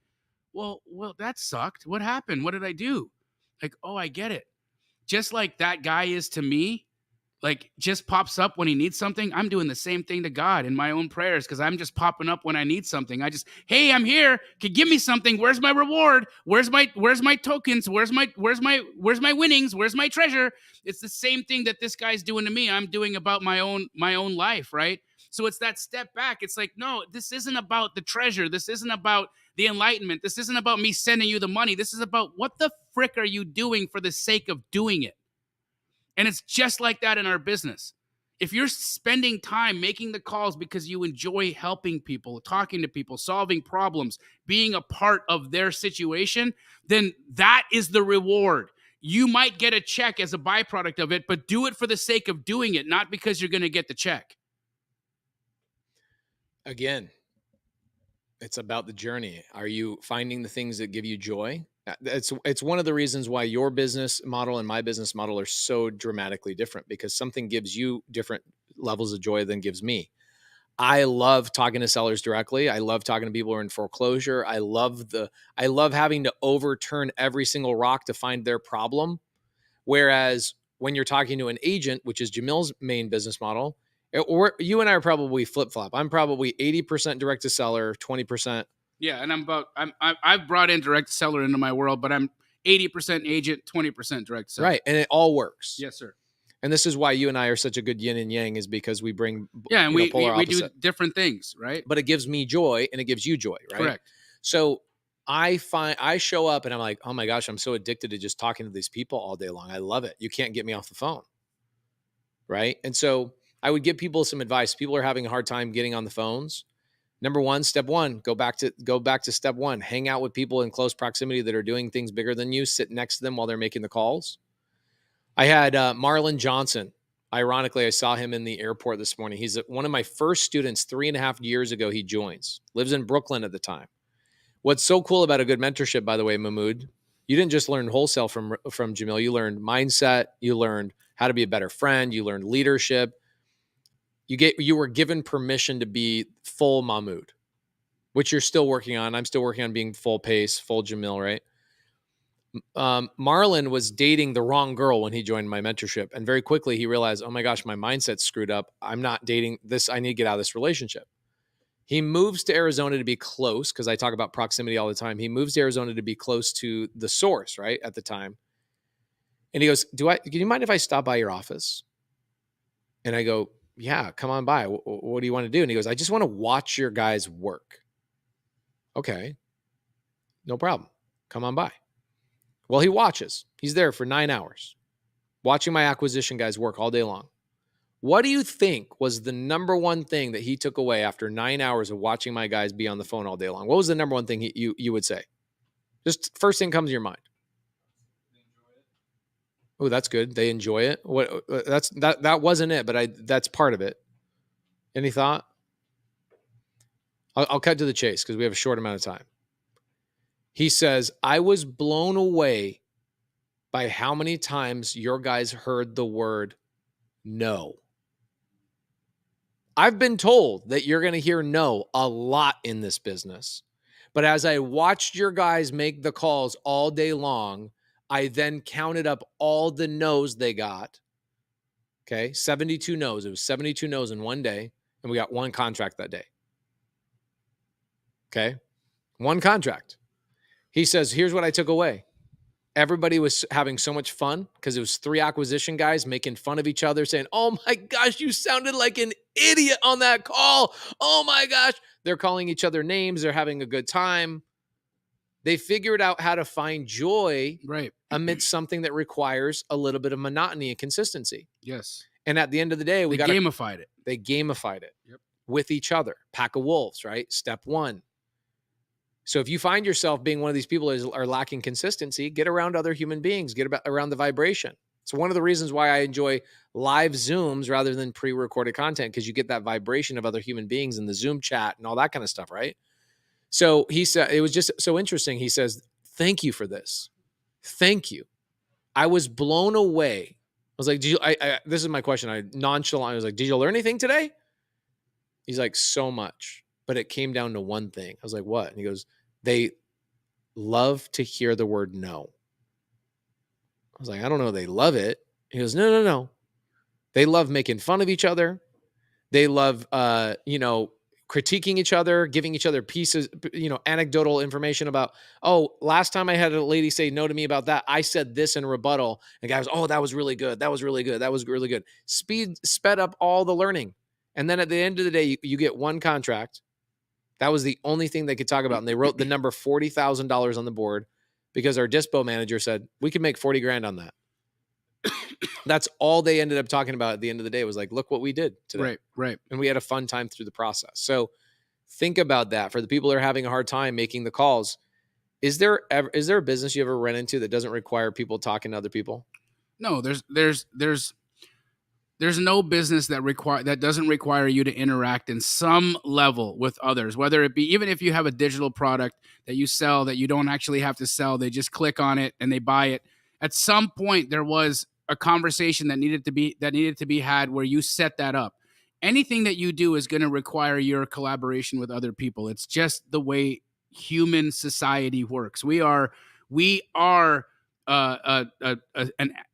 well, that sucked. What happened? What did I do? Like, oh, I get it. Just like that guy is to me, like just pops up when he needs something. I'm doing the same thing to God in my own prayers because I'm just popping up when I need something. Hey, I'm here. Can give me something. Where's my reward? Where's my tokens? Where's my winnings? Where's my treasure? It's the same thing that this guy's doing to me. I'm doing about my own life, right? So it's that step back. It's like, no, this isn't about the treasure. This isn't about the enlightenment. This isn't about me sending you the money. This is about what the frick are you doing for the sake of doing it? And it's just like that in our business. If you're spending time making the calls because you enjoy helping people, talking to people, solving problems, being a part of their situation, then that is the reward. You might get a check as a byproduct of it, but do it for the sake of doing it, not because you're going to get the check. Again, it's about the journey. Are you finding the things that give you joy? It's one of the reasons why your business model and my business model are so dramatically different, because something gives you different levels of joy than gives me. I love talking to sellers directly. I love talking to people who are in foreclosure. I love having to overturn every single rock to find their problem. Whereas when you're talking to an agent, which is Jamil's main business model, or you and I are probably flip-flop. I'm probably 80% direct to seller, 20%. Yeah, and I've brought in direct seller into my world, but I'm 80% agent, 20% direct seller. Right, and it all works. Yes, sir. And this is why you and I are such a good yin and yang, is because we bring and we polar do different things, right? But it gives me joy and it gives you joy, right? Correct. So I show up and I'm like, oh my gosh, I'm so addicted to just talking to these people all day long. I love it. You can't get me off the phone, right? And so I would give people some advice. People are having a hard time getting on the phones. Number one, step one, go back to step one. Hang out with people in close proximity that are doing things bigger than you. Sit next to them while they're making the calls. I had Marlon Johnson. Ironically, I saw him in the airport this morning. He's one of my first students 3.5 years ago. He joins, lives in Brooklyn at the time. What's so cool about a good mentorship, by the way, Mahmoud, you didn't just learn wholesale from Jamil. You learned mindset. You learned how to be a better friend. You learned leadership. You were given permission to be full Mahmoud, which you're still working on. I'm still working on being full pace, full Jamil, right? Marlon was dating the wrong girl when he joined my mentorship. And very quickly he realized, oh my gosh, my mindset's screwed up. I'm not dating this. I need to get out of this relationship. He moves to Arizona to be close, because I talk about proximity all the time. He moves to Arizona to be close to the source, right, at the time. And he goes, can you mind if I stop by your office? And I go, yeah, come on by. What do you want to do? And he goes, I just want to watch your guys work. Okay, no problem. Come on by. Well, he watches. He's there for 9 hours, watching my acquisition guys work all day long. What do you think was the number one thing that he took away after 9 hours of watching my guys be on the phone all day long? What was the number one thing you would say? Just first thing comes to your mind. Oh, that's good. They enjoy it. That wasn't it, but that's part of it. Any thought? I'll cut to the chase because we have a short amount of time. He says, I was blown away by how many times your guys heard the word no. I've been told that you're going to hear no a lot in this business. But as I watched your guys make the calls all day long, I then counted up all the no's they got. Okay, 72 no's. It was 72 no's in one day, and we got one contract that day. Okay, one contract. He says, here's what I took away. Everybody was having so much fun because it was 3 acquisition guys making fun of each other, saying, oh my gosh, you sounded like an idiot on that call. Oh my gosh. They're calling each other names. They're having a good time. They figured out how to find joy amidst something that requires a little bit of monotony and consistency. Yes. And at the end of the day, they gamified it. They gamified it with each other. Pack of wolves, right? Step one. So if you find yourself being one of these people who are lacking consistency, get around other human beings, get around the vibration. It's one of the reasons why I enjoy live Zooms rather than pre-recorded content, because you get that vibration of other human beings in the Zoom chat and all that kind of stuff, right? So he said, it was just so interesting. He says, thank you for this. Thank you. I was blown away. I was like, this is my question. I was like, did you learn anything today? He's like, so much. But it came down to one thing. I was like, what? And he goes, they love to hear the word no. I was like, I don't know. They love it. He goes, no. They love making fun of each other. They love, critiquing each other, giving each other pieces, anecdotal information about, oh, last time I had a lady say no to me about that, I said this in rebuttal. And the guy was, oh, that was really good. That was really good. That was really good. Sped up all the learning. And then at the end of the day, you get one contract. That was the only thing they could talk about. And they wrote the number $40,000 on the board because our dispo manager said, we could make 40 grand on that. That's all they ended up talking about at the end of the day. It was like, look what we did today. Right. And we had a fun time through the process. So think about that for the people that are having a hard time making the calls. Is there a business you ever run into that doesn't require people talking to other people? No, there's no business that doesn't require you to interact in some level with others, whether it be, even if you have a digital product that you sell that you don't actually have to sell, they just click on it and they buy it. At some point there was a conversation that needed to be had where you set that up. anything that you do is going to require your collaboration with other people. It's just the way human society works. We are a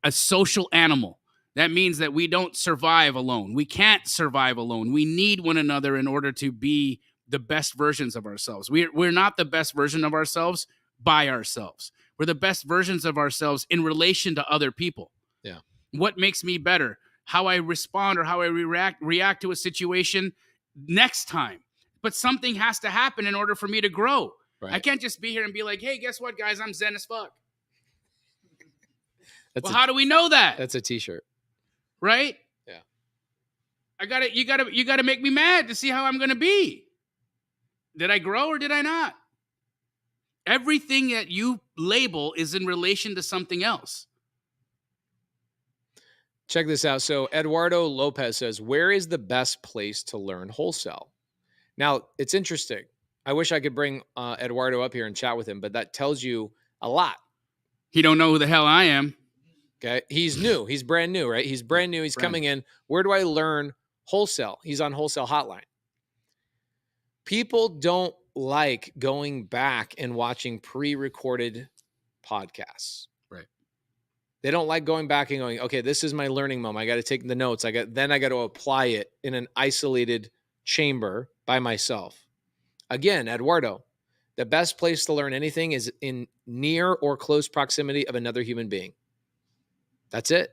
social animal. That means that we don't survive alone. We can't survive alone. We need one another in order to be the best versions of ourselves. We're not the best version of ourselves by ourselves. We're the best versions of ourselves in relation to other people. Yeah. What makes me better? How I respond or how I react to a situation next time. But something has to happen in order for me to grow. Right. I can't just be here and be like, hey, guess what, guys? I'm zen as fuck. That's How do we know that? That's a t-shirt. Right? Yeah. You gotta make me mad to see how I'm gonna be. Did I grow or did I not? Everything that you label is in relation to something else. Check this out. So Eduardo Lopez says, where is the best place to learn wholesale? Now, it's interesting. I wish I could bring Eduardo up here and chat with him, but that tells you a lot. He don't know who the hell I am. Okay. He's new. He's brand new, right? He's brand new. He's coming in. Where do I learn wholesale? He's on Wholesale Hotline. People don't like going back and watching pre-recorded podcasts. Right. They don't like going back and going, okay, this is my learning moment. I got to take the notes. I got to apply it in an isolated chamber by myself. Again, Eduardo, the best place to learn anything is in near or close proximity of another human being. That's it.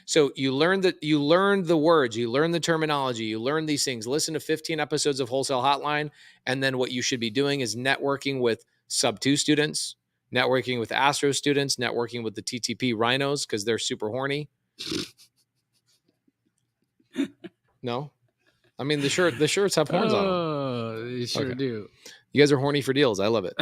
So you learn the words, you learn the terminology, you learn these things. Listen to 15 episodes of Wholesale Hotline, and then what you should be doing is networking with subto students, networking with Astro students, networking with the TTP rhinos because they're super horny. No, I mean the shirts have horns on them. Oh, they sure do. You guys are horny for deals. I love it.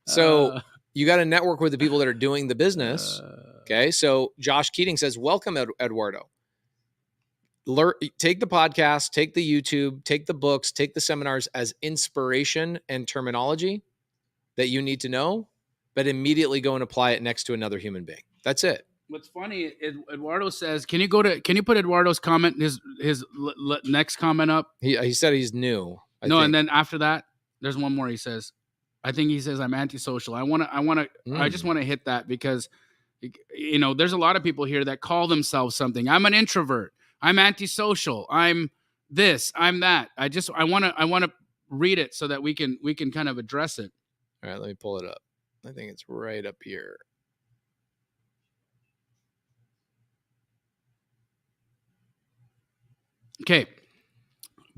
So you got to network with the people that are doing the business. Okay. So Josh Keating says, welcome, Eduardo. Take the podcast, take the YouTube, take the books, take the seminars as inspiration and terminology that you need to know, but immediately go and apply it next to another human being. That's it. What's funny, Eduardo says, can you put Eduardo's comment, his next comment up? He said he's new. I think. think. And then after that, there's one more. He says, I think he says I'm antisocial. I just want to hit that because, you know, there's a lot of people here that call themselves something. I'm an introvert. I'm antisocial. I'm this. I'm that. I want to read it so that we can kind of address it. All right, let me pull it up. I think it's right up here. Okay.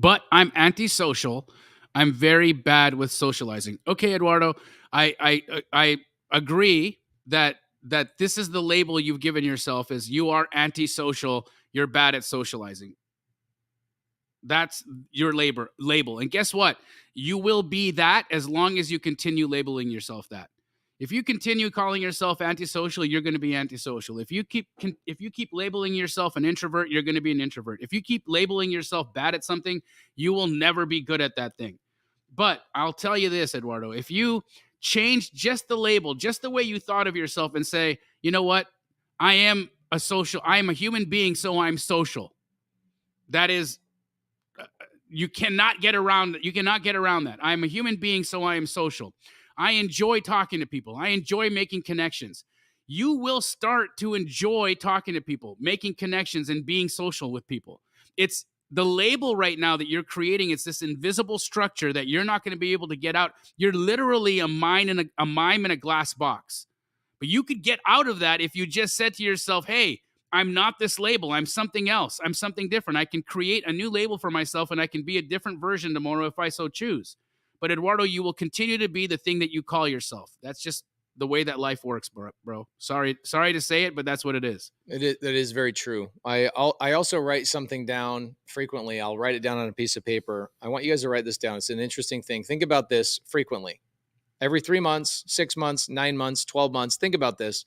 But I'm antisocial. I'm very bad with socializing. Okay, Eduardo, I agree that this is the label you've given yourself is you are antisocial. You're bad at socializing. That's your label. And guess what? You will be that as long as you continue labeling yourself that. If you continue calling yourself antisocial, you're going to be antisocial. If you keep labeling yourself an introvert, you're going to be an introvert. If you keep labeling yourself bad at something, you will never be good at that thing. But I'll tell you this, Eduardo, if you change just the label, just the way you thought of yourself and say, you know what? I am a human being, so I'm social. That is, you cannot get around that. I'm a human being, so I am social. I enjoy talking to people. I enjoy making connections. You will start to enjoy talking to people, making connections, and being social with people. It's the label right now that you're creating. It's this invisible structure that you're not going to be able to get out. You're literally a mime in a glass box. But you could get out of that if you just said to yourself, hey, I'm not this label. I'm something else. I'm something different. I can create a new label for myself, and I can be a different version tomorrow if I so choose. But Eduardo, you will continue to be the thing that you call yourself. That's just the way that life works, bro. Sorry to say it, but that's what it is. That is very true. I also write something down frequently. I'll write it down on a piece of paper. I want you guys to write this down. It's an interesting thing. Think about this frequently. Every 3 months, 6 months, 9 months, 12 months. Think about this.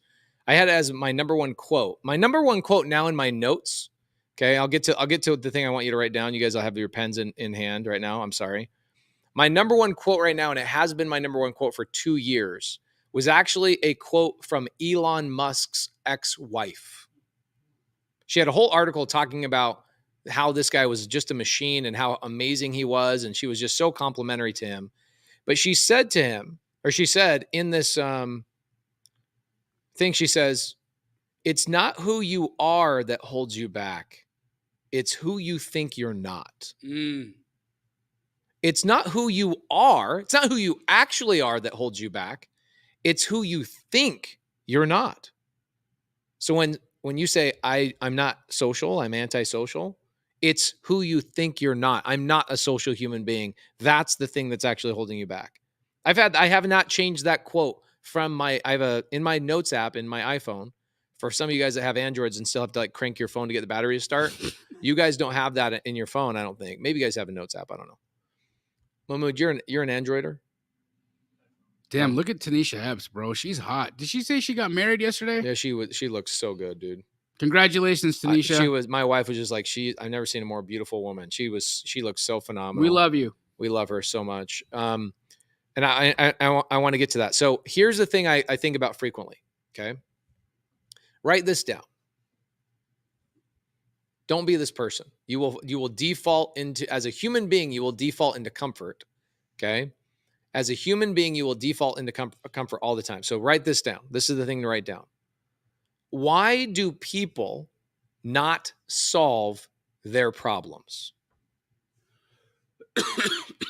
I had it as my number one quote. My number one quote now in my notes. Okay, I'll get to the thing I want you to write down. You guys will have your pens in hand right now. I'm sorry. My number one quote right now, and it has been my number one quote for 2 years, was actually a quote from Elon Musk's ex-wife. She had a whole article talking about how this guy was just a machine and how amazing he was. And she was just so complimentary to him. But she said to him, or she said in this thing, she says, it's not who you are that holds you back. It's who you think you're not. It's not who you are. It's not who you actually are that holds you back. It's who you think you're not. So when you say, I'm not social, I'm antisocial, it's who you think you're not. I'm not a social human being. That's the thing that's actually holding you back. I have not changed that quote from in my notes app in my iPhone. For some of you guys that have Androids and still have to like crank your phone to get the battery to start, you guys don't have that in your phone, I don't think. Maybe you guys have a notes app. I don't know. Mahmoud, you're an Androider? Damn, look at Tanisha Epps, bro. She's hot. Did she say she got married yesterday? Yeah, she looks so good, dude. Congratulations, Tanisha. My wife was just like, I've never seen a more beautiful woman. She looks so phenomenal. We love you. We love her so much. And I want to get to that. So here's the thing I think about frequently. Okay. Write this down. Don't be this person. You will default into, as a human being, you will default into comfort. Okay. As a human being, you will default into comfort all the time. So write this down. This is the thing to write down. Why do people not solve their problems?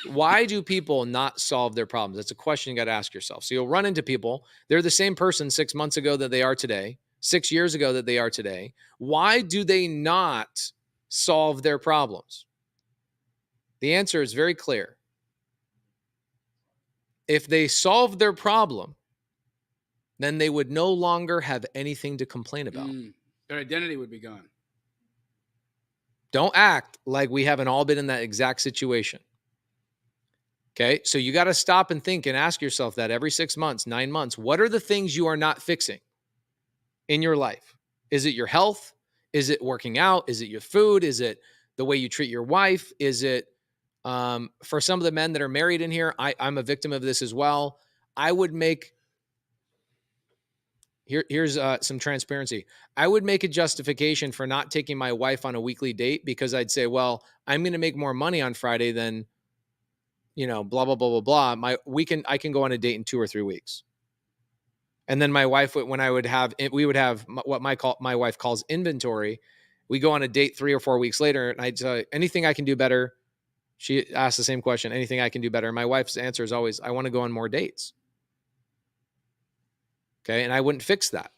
Why do people not solve their problems? That's a question you got to ask yourself. So you'll run into people. They're the same person 6 months ago that they are today, 6 years ago that they are today. Why do they not solve their problems? The answer is very clear. If they solved their problem, then they would no longer have anything to complain about. Their identity would be gone. Don't act like we haven't all been in that exact situation. Okay, so you got to stop and think and ask yourself that every 6 months, 9 months. What are the things you are not fixing in your life? Is it your health? Is it working out? Is it your food? Is it the way you treat your wife? Is it for some of the men that are married in here? I'm a victim of this as well. I would make here's some transparency. I would make a justification for not taking my wife on a weekly date because I'd say, well, I'm going to make more money on Friday than, blah, blah, blah, blah, blah. I can go on a date in 2 or 3 weeks. And then my wife, we would have what my wife calls inventory. We go on a date 3 or 4 weeks later and I'd say, anything I can do better. She asked the same question, anything I can do better. And my wife's answer is always, I want to go on more dates. Okay. And I wouldn't fix that.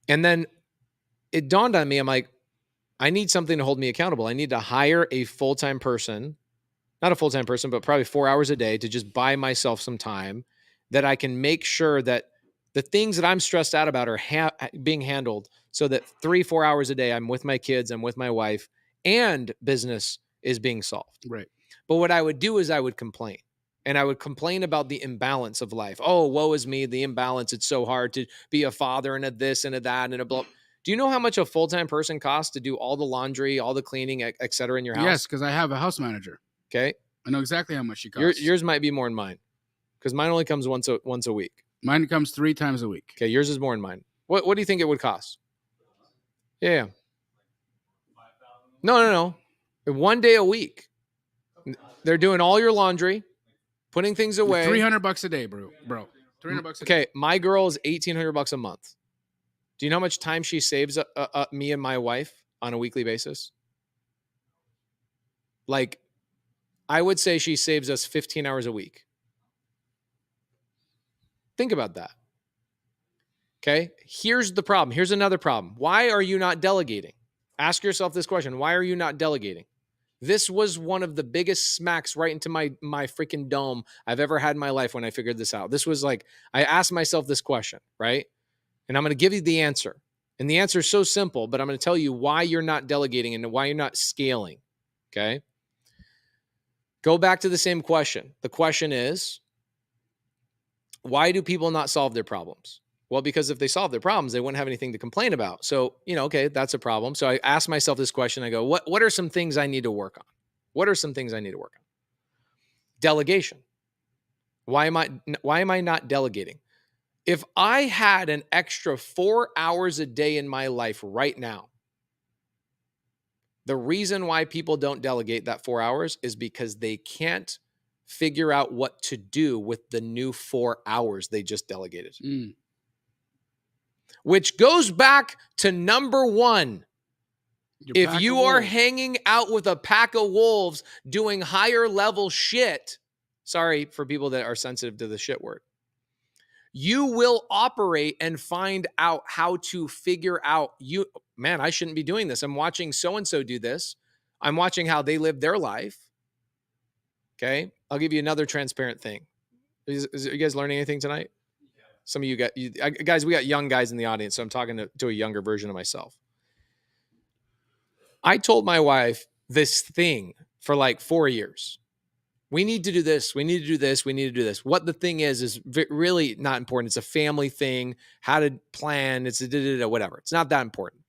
And then it dawned on me, I'm like, I need something to hold me accountable. I need to hire a full-time person, not a full-time person, but probably 4 hours a day to just buy myself some time that I can make sure that the things that I'm stressed out about are being handled so that 3-4 hours a day, I'm with my kids, I'm with my wife, and business is being solved. Right. But what I would do is I would complain. And I would complain about the imbalance of life. Oh, woe is me, the imbalance. It's so hard to be a father and a this and a that and a blah. Do you know how much a full-time person costs to do all the laundry, all the cleaning, et cetera in your house? Yes, because I have a house manager. Okay. I know exactly how much she costs. Yours might be more than mine because mine only comes once a week. Mine comes 3 times a week. Okay, yours is more than mine. What do you think it would cost? Yeah. No. 1 day a week. They're doing all your laundry. Putting things away. $300 a day, bro. $300 a day. Okay, my girl is $1,800 a month. Do you know how much time she saves me and my wife on a weekly basis? Like, I would say she saves us 15 hours a week. Think about that. Okay, here's the problem. Here's another problem. Why are you not delegating? Ask yourself this question. Why are you not delegating? This was one of the biggest smacks right into my freaking dome I've ever had in my life when I figured this out. This was like, I asked myself this question, right? And I'm going to give you the answer. And the answer is so simple, but I'm going to tell you why you're not delegating and why you're not scaling, okay? Go back to the same question. The question is, why do people not solve their problems? Well, because if they solve their problems, they wouldn't have anything to complain about. So, okay, that's a problem. So I ask myself this question. I go, what are some things I need to work on? What are some things I need to work on? Delegation. Why am I not delegating? If I had an extra 4 hours a day in my life right now, The reason why people don't delegate that 4 hours is because they can't figure out what to do with the new 4 hours they just delegated. Which goes back to number one. If you are hanging out with a pack of wolves doing higher level shit, sorry for people that are sensitive to the shit word, you will operate and find out how to figure out, man, I shouldn't be doing this. I'm watching so-and-so do this. I'm watching how they live their life. Okay. I'll give you another transparent thing. Are you guys learning anything tonight? Some of you guys, we got young guys in the audience, so I'm talking to a younger version of myself. I told my wife this thing for like 4 years. We need to do this. We need to do this. We need to do this. What the thing is really not important. It's a family thing. How to plan. It's whatever. It's not that important.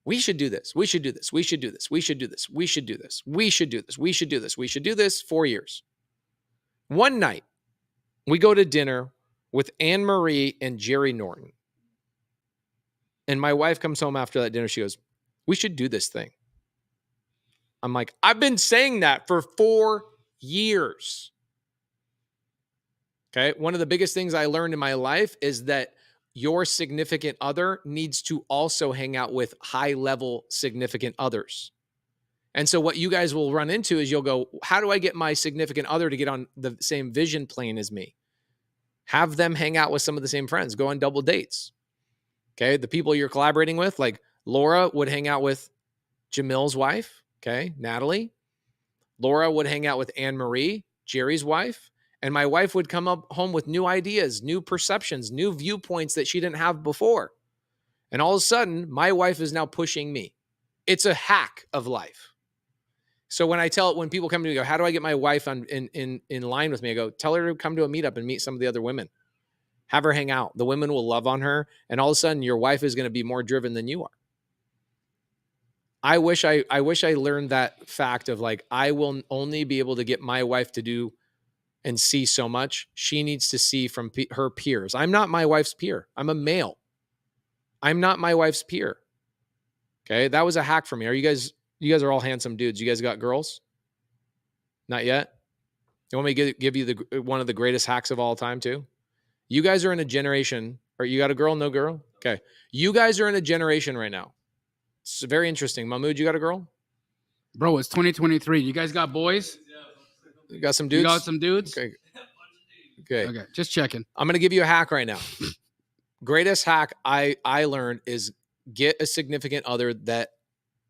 We should do this. We should do this. We should do this. We should do this. We should do this. We should do this. We should do this. We should do this. 4 years. One night, we go to dinner with Anne Marie and Jerry Norton. And my wife comes home after that dinner. She goes, we should do this thing. I'm like, I've been saying that for 4 years. Okay. One of the biggest things I learned in my life is that your significant other needs to also hang out with high level significant others. And so what you guys will run into is you'll go, how do I get my significant other to get on the same vision plane as me? Have them hang out with some of the same friends, go on double dates. Okay. The people you're collaborating with, like Laura would hang out with Jamil's wife. Okay. Natalie. Laura would hang out with Anne Marie, Jerry's wife. And my wife would come up home with new ideas, new perceptions, new viewpoints that she didn't have before. And all of a sudden, my wife is now pushing me. It's a hack of life. So when people come to me and go, how do I get my wife in line with me? I go, tell her to come to a meetup and meet some of the other women. Have her hang out. The women will love on her. And all of a sudden, your wife is going to be more driven than you are. I wish I learned that fact of like, I will only be able to get my wife to do and see so much. She needs to see from her peers. I'm not my wife's peer. I'm a male. I'm not my wife's peer. Okay. That was a hack for me. You guys are all handsome dudes. You guys got girls? Not yet. You want me to give you one of the greatest hacks of all time too? You guys are in a generation, or you got a girl? No girl? Okay. You guys are in a generation right now. It's very interesting. Mahmoud, you got a girl? Bro, it's 2023. You guys got boys? You got some dudes? You got some dudes? Okay. Just checking. I'm going to give you a hack right now. Greatest hack I learned is get a significant other that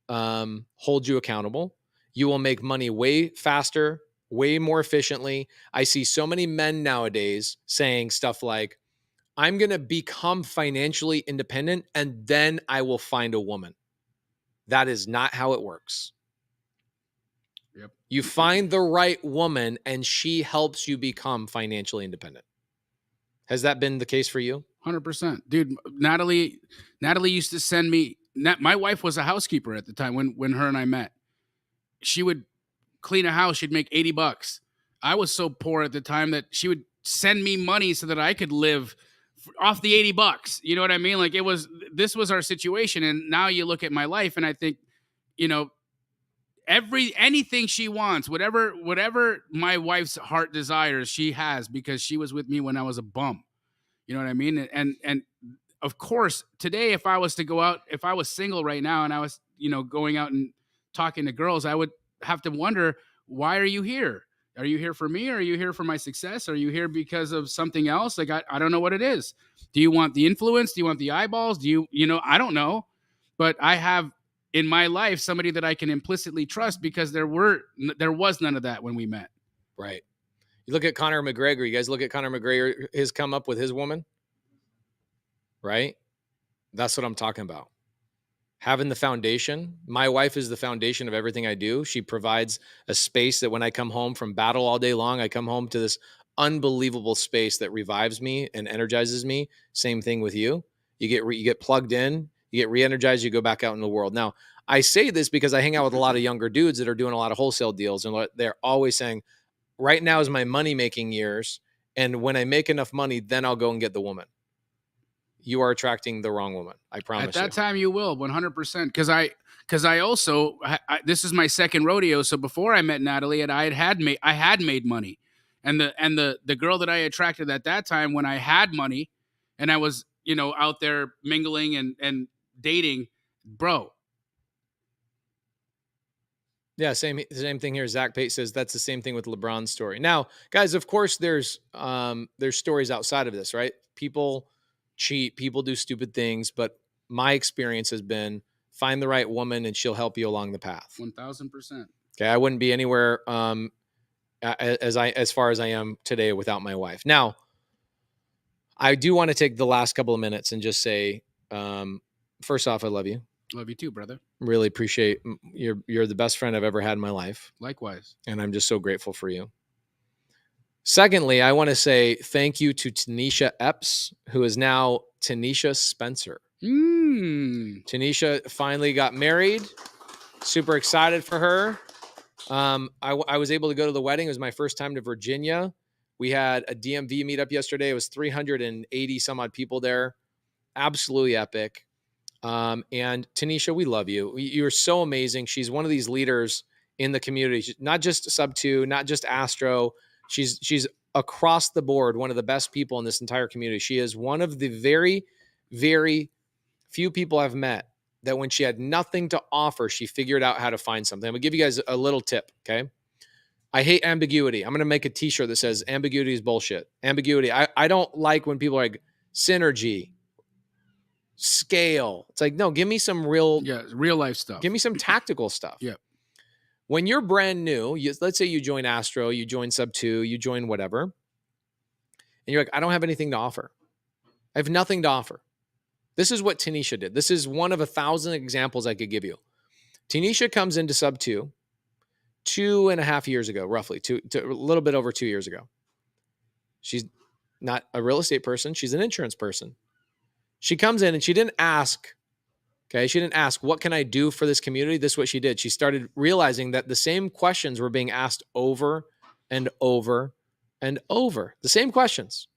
holds you accountable. You will make money way faster, way more efficiently. I see so many men nowadays saying stuff like, I'm going to become financially independent and then I will find a woman. That is not how it works. Yep. You find the right woman and she helps you become financially independent. Has that been the case for you? 100%. Dude, Natalie used to send me, my wife was a housekeeper at the time when her and I met. She would clean a house. She'd make $80. I was so poor at the time that she would send me money so that I could live off the $80. You know what I mean? Like this was our situation. And now you look at my life and I think, anything she wants, whatever my wife's heart desires, she has, because she was with me when I was a bum. You know what I mean? And of course, today, if I was to go out, if I was single right now and I was, going out and talking to girls, I would have to wonder, why are you here? Are you here for me? Or are you here for my success? Are you here because of something else? Like, I don't know what it is. Do you want the influence? Do you want the eyeballs? Do you I don't know. But I have in my life somebody that I can implicitly trust, because there was none of that when we met. Right. You look at Conor McGregor. You guys look at Conor McGregor, his come up with his woman. Right? That's what I'm talking about. Having the foundation. My wife is the foundation of everything I do. She provides a space that when I come home from battle all day long, I come home to this unbelievable space that revives me and energizes me. Same thing with you. You get plugged in, you get re-energized, you go back out in the world. Now, I say this because I hang out with a lot of younger dudes that are doing a lot of wholesale deals, and they're always saying, right now is my money-making years, and when I make enough money, then I'll go and get the woman. You are attracting the wrong woman. I promise you. At that time, you will, 100%. Because because I also this is my second rodeo. So before I met Natalie, and I had made money, and the girl that I attracted at that time when I had money, and I was out there mingling and dating, bro. Yeah, same thing here. Zach Pate says that's the same thing with LeBron's story. Now, guys, of course, there's stories outside of this, right? People cheat, people do stupid things, but my experience has been find the right woman and she'll help you along the path. 1000%. Okay, I wouldn't be anywhere as far as I am today without my wife. Now, I do want to take the last couple of minutes and just say, first off, I love you. Love you too, brother. Really appreciate you're the best friend I've ever had in my life. Likewise. And I'm just so grateful for you. Secondly, I want to say thank you to Tanisha Epps, who is now Tanisha Spencer. Tanisha finally got married. Super excited for her. I was able to go to the wedding. It was my first time to Virginia. We had a DMV meetup yesterday. It was 380 some odd people there. Absolutely epic. And Tanisha, we love you. You're so amazing. She's one of these leaders in the community. She's not just subto, not just Astro. She's across the board one of the best people in this entire community. She is one of the very, very few people I've met that when she had nothing to offer, she figured out how to find something. I'm gonna give you guys a little tip, okay? I hate ambiguity. I'm gonna make a t-shirt that says ambiguity is bullshit. Ambiguity. I don't like when people are like synergy, scale. It's like, no, give me some real life stuff. Give me some tactical stuff. Yeah. When you're brand new, let's say you join Astro, you join Sub2, you join whatever, and you're like, I don't have anything to offer. I have nothing to offer. This is what Tanisha did. This is one of 1,000 examples I could give you. Tanisha comes into Sub2 2.5 years ago, roughly, a little bit over 2 years ago. She's not a real estate person. She's an insurance person. She comes in and she didn't ask, okay? She didn't ask, what can I do for this community? This is what she did. She started realizing that the same questions were being asked over and over and over. The same questions.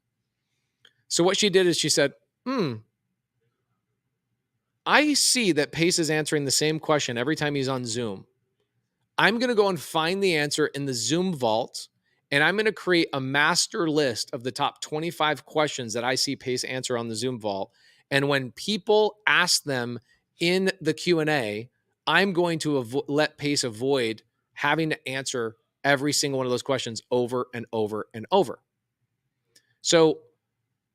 So what she did is she said, I see that Pace is answering the same question every time he's on Zoom. I'm going to go and find the answer in the Zoom vault, and I'm going to create a master list of the top 25 questions that I see Pace answer on the Zoom vault. And when people ask them in the Q&A, I'm going to let Pace avoid having to answer every single one of those questions over and over and over. So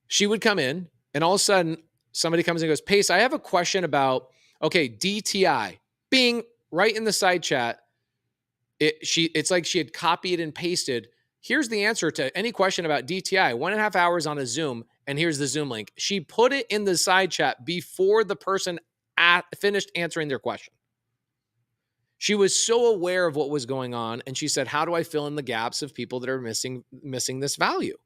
she would come in, and all of a sudden, somebody comes in and goes, Pace, I have a question about, okay, DTI. Bing, right in the side chat. It's like she had copied and pasted. Here's the answer to any question about DTI. 1.5 hours on a Zoom, and here's the Zoom link. She put it in the side chat before the person finished answering their question. She was so aware of what was going on, and she said, how do I fill in the gaps of people that are missing this value?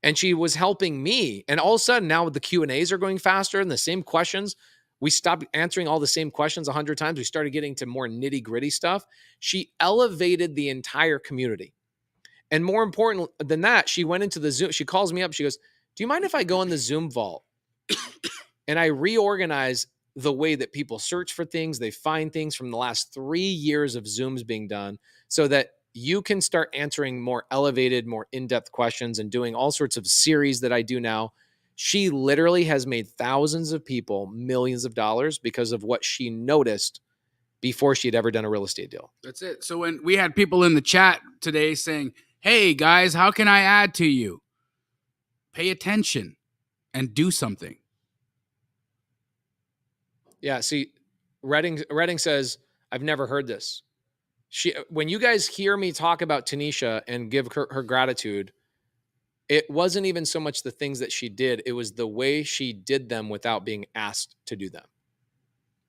And she was helping me. And all of a sudden, now the Q&As are going faster and the same questions. We stopped answering all the same questions 100 times. We started getting to more nitty-gritty stuff. She elevated the entire community. And more important than that, she went into the Zoom. She calls me up. She goes, do you mind if I go in the Zoom vault and I reorganize the way that people search for things? They find things from the last 3 years of Zooms being done so that you can start answering more elevated, more in-depth questions and doing all sorts of series that I do now. She literally has made thousands of people millions of dollars because of what she noticed before she had ever done a real estate deal. That's it. So when we had people in the chat today saying, hey guys, how can I add to you? Pay attention and do something. Yeah, see, Redding says, I've never heard this. When you guys hear me talk about Tanisha and give her gratitude, it wasn't even so much the things that she did. It was the way she did them without being asked to do them.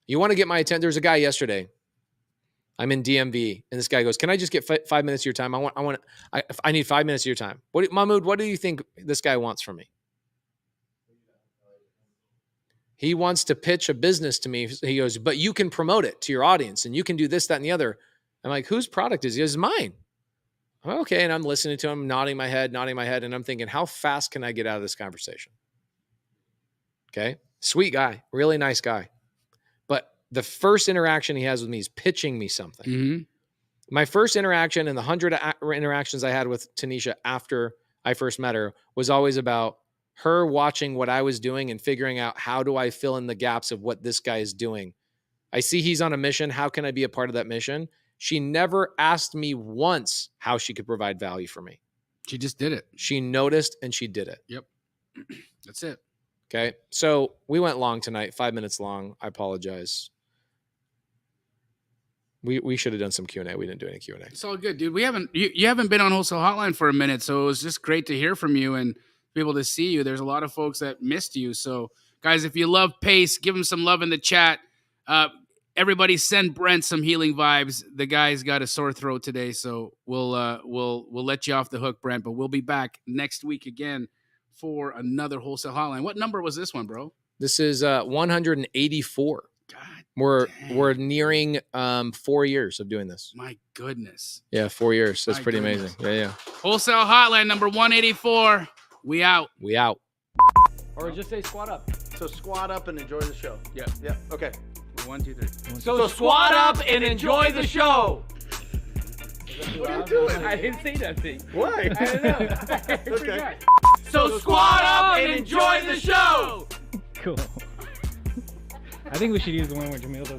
You want to get my attention? There's a guy yesterday. I'm in DMV, and this guy goes, "Can I just get 5 minutes of your time? I need 5 minutes of your time." Mahmoud, what do you think this guy wants from me? He wants to pitch a business to me. He goes, "But you can promote it to your audience, and you can do this, that, and the other." I'm like, "Whose product is it?" It's mine. I'm okay, and I'm listening to him, nodding my head, and I'm thinking, how fast can I get out of this conversation? Okay, sweet guy, really nice guy. But the first interaction he has with me is pitching me something. Mm-hmm. My first interaction and the 100 interactions I had with Tanisha after I first met her was always about her watching what I was doing and figuring out how do I fill in the gaps of what this guy is doing. I see he's on a mission. How can I be a part of that mission? She never asked me once how she could provide value for me. She just did it. She noticed and she did it. Yep. That's it. Okay. So we went long tonight, 5 minutes long. I apologize. We should have done some Q&A. We didn't do any Q&A. It's all good, dude. You haven't been on Wholesale Hotline for a minute, so it was just great to hear from you and be able to see you. There's a lot of folks that missed you. So, guys, if you love Pace, give him some love in the chat. Everybody send Brent some healing vibes. The guy's got a sore throat today, so we'll let you off the hook, Brent. But we'll be back next week again for another Wholesale Hotline. What number was this one, bro? This is 184. God, We're nearing 4 years of doing this. my goodness. Yeah, 4 years. That's My pretty goodness. amazing. Yeah. Wholesale Hotline number 184. We out. We out. Or just say squat up. So squat up and enjoy the show. Yeah. Yeah. Okay. 1, 2, 3. So squat up and enjoy the show. What are you doing? I didn't say nothing. Why? I don't know. Okay. So squat up and enjoy the show. Cool. I think we should use the one where Jamil does.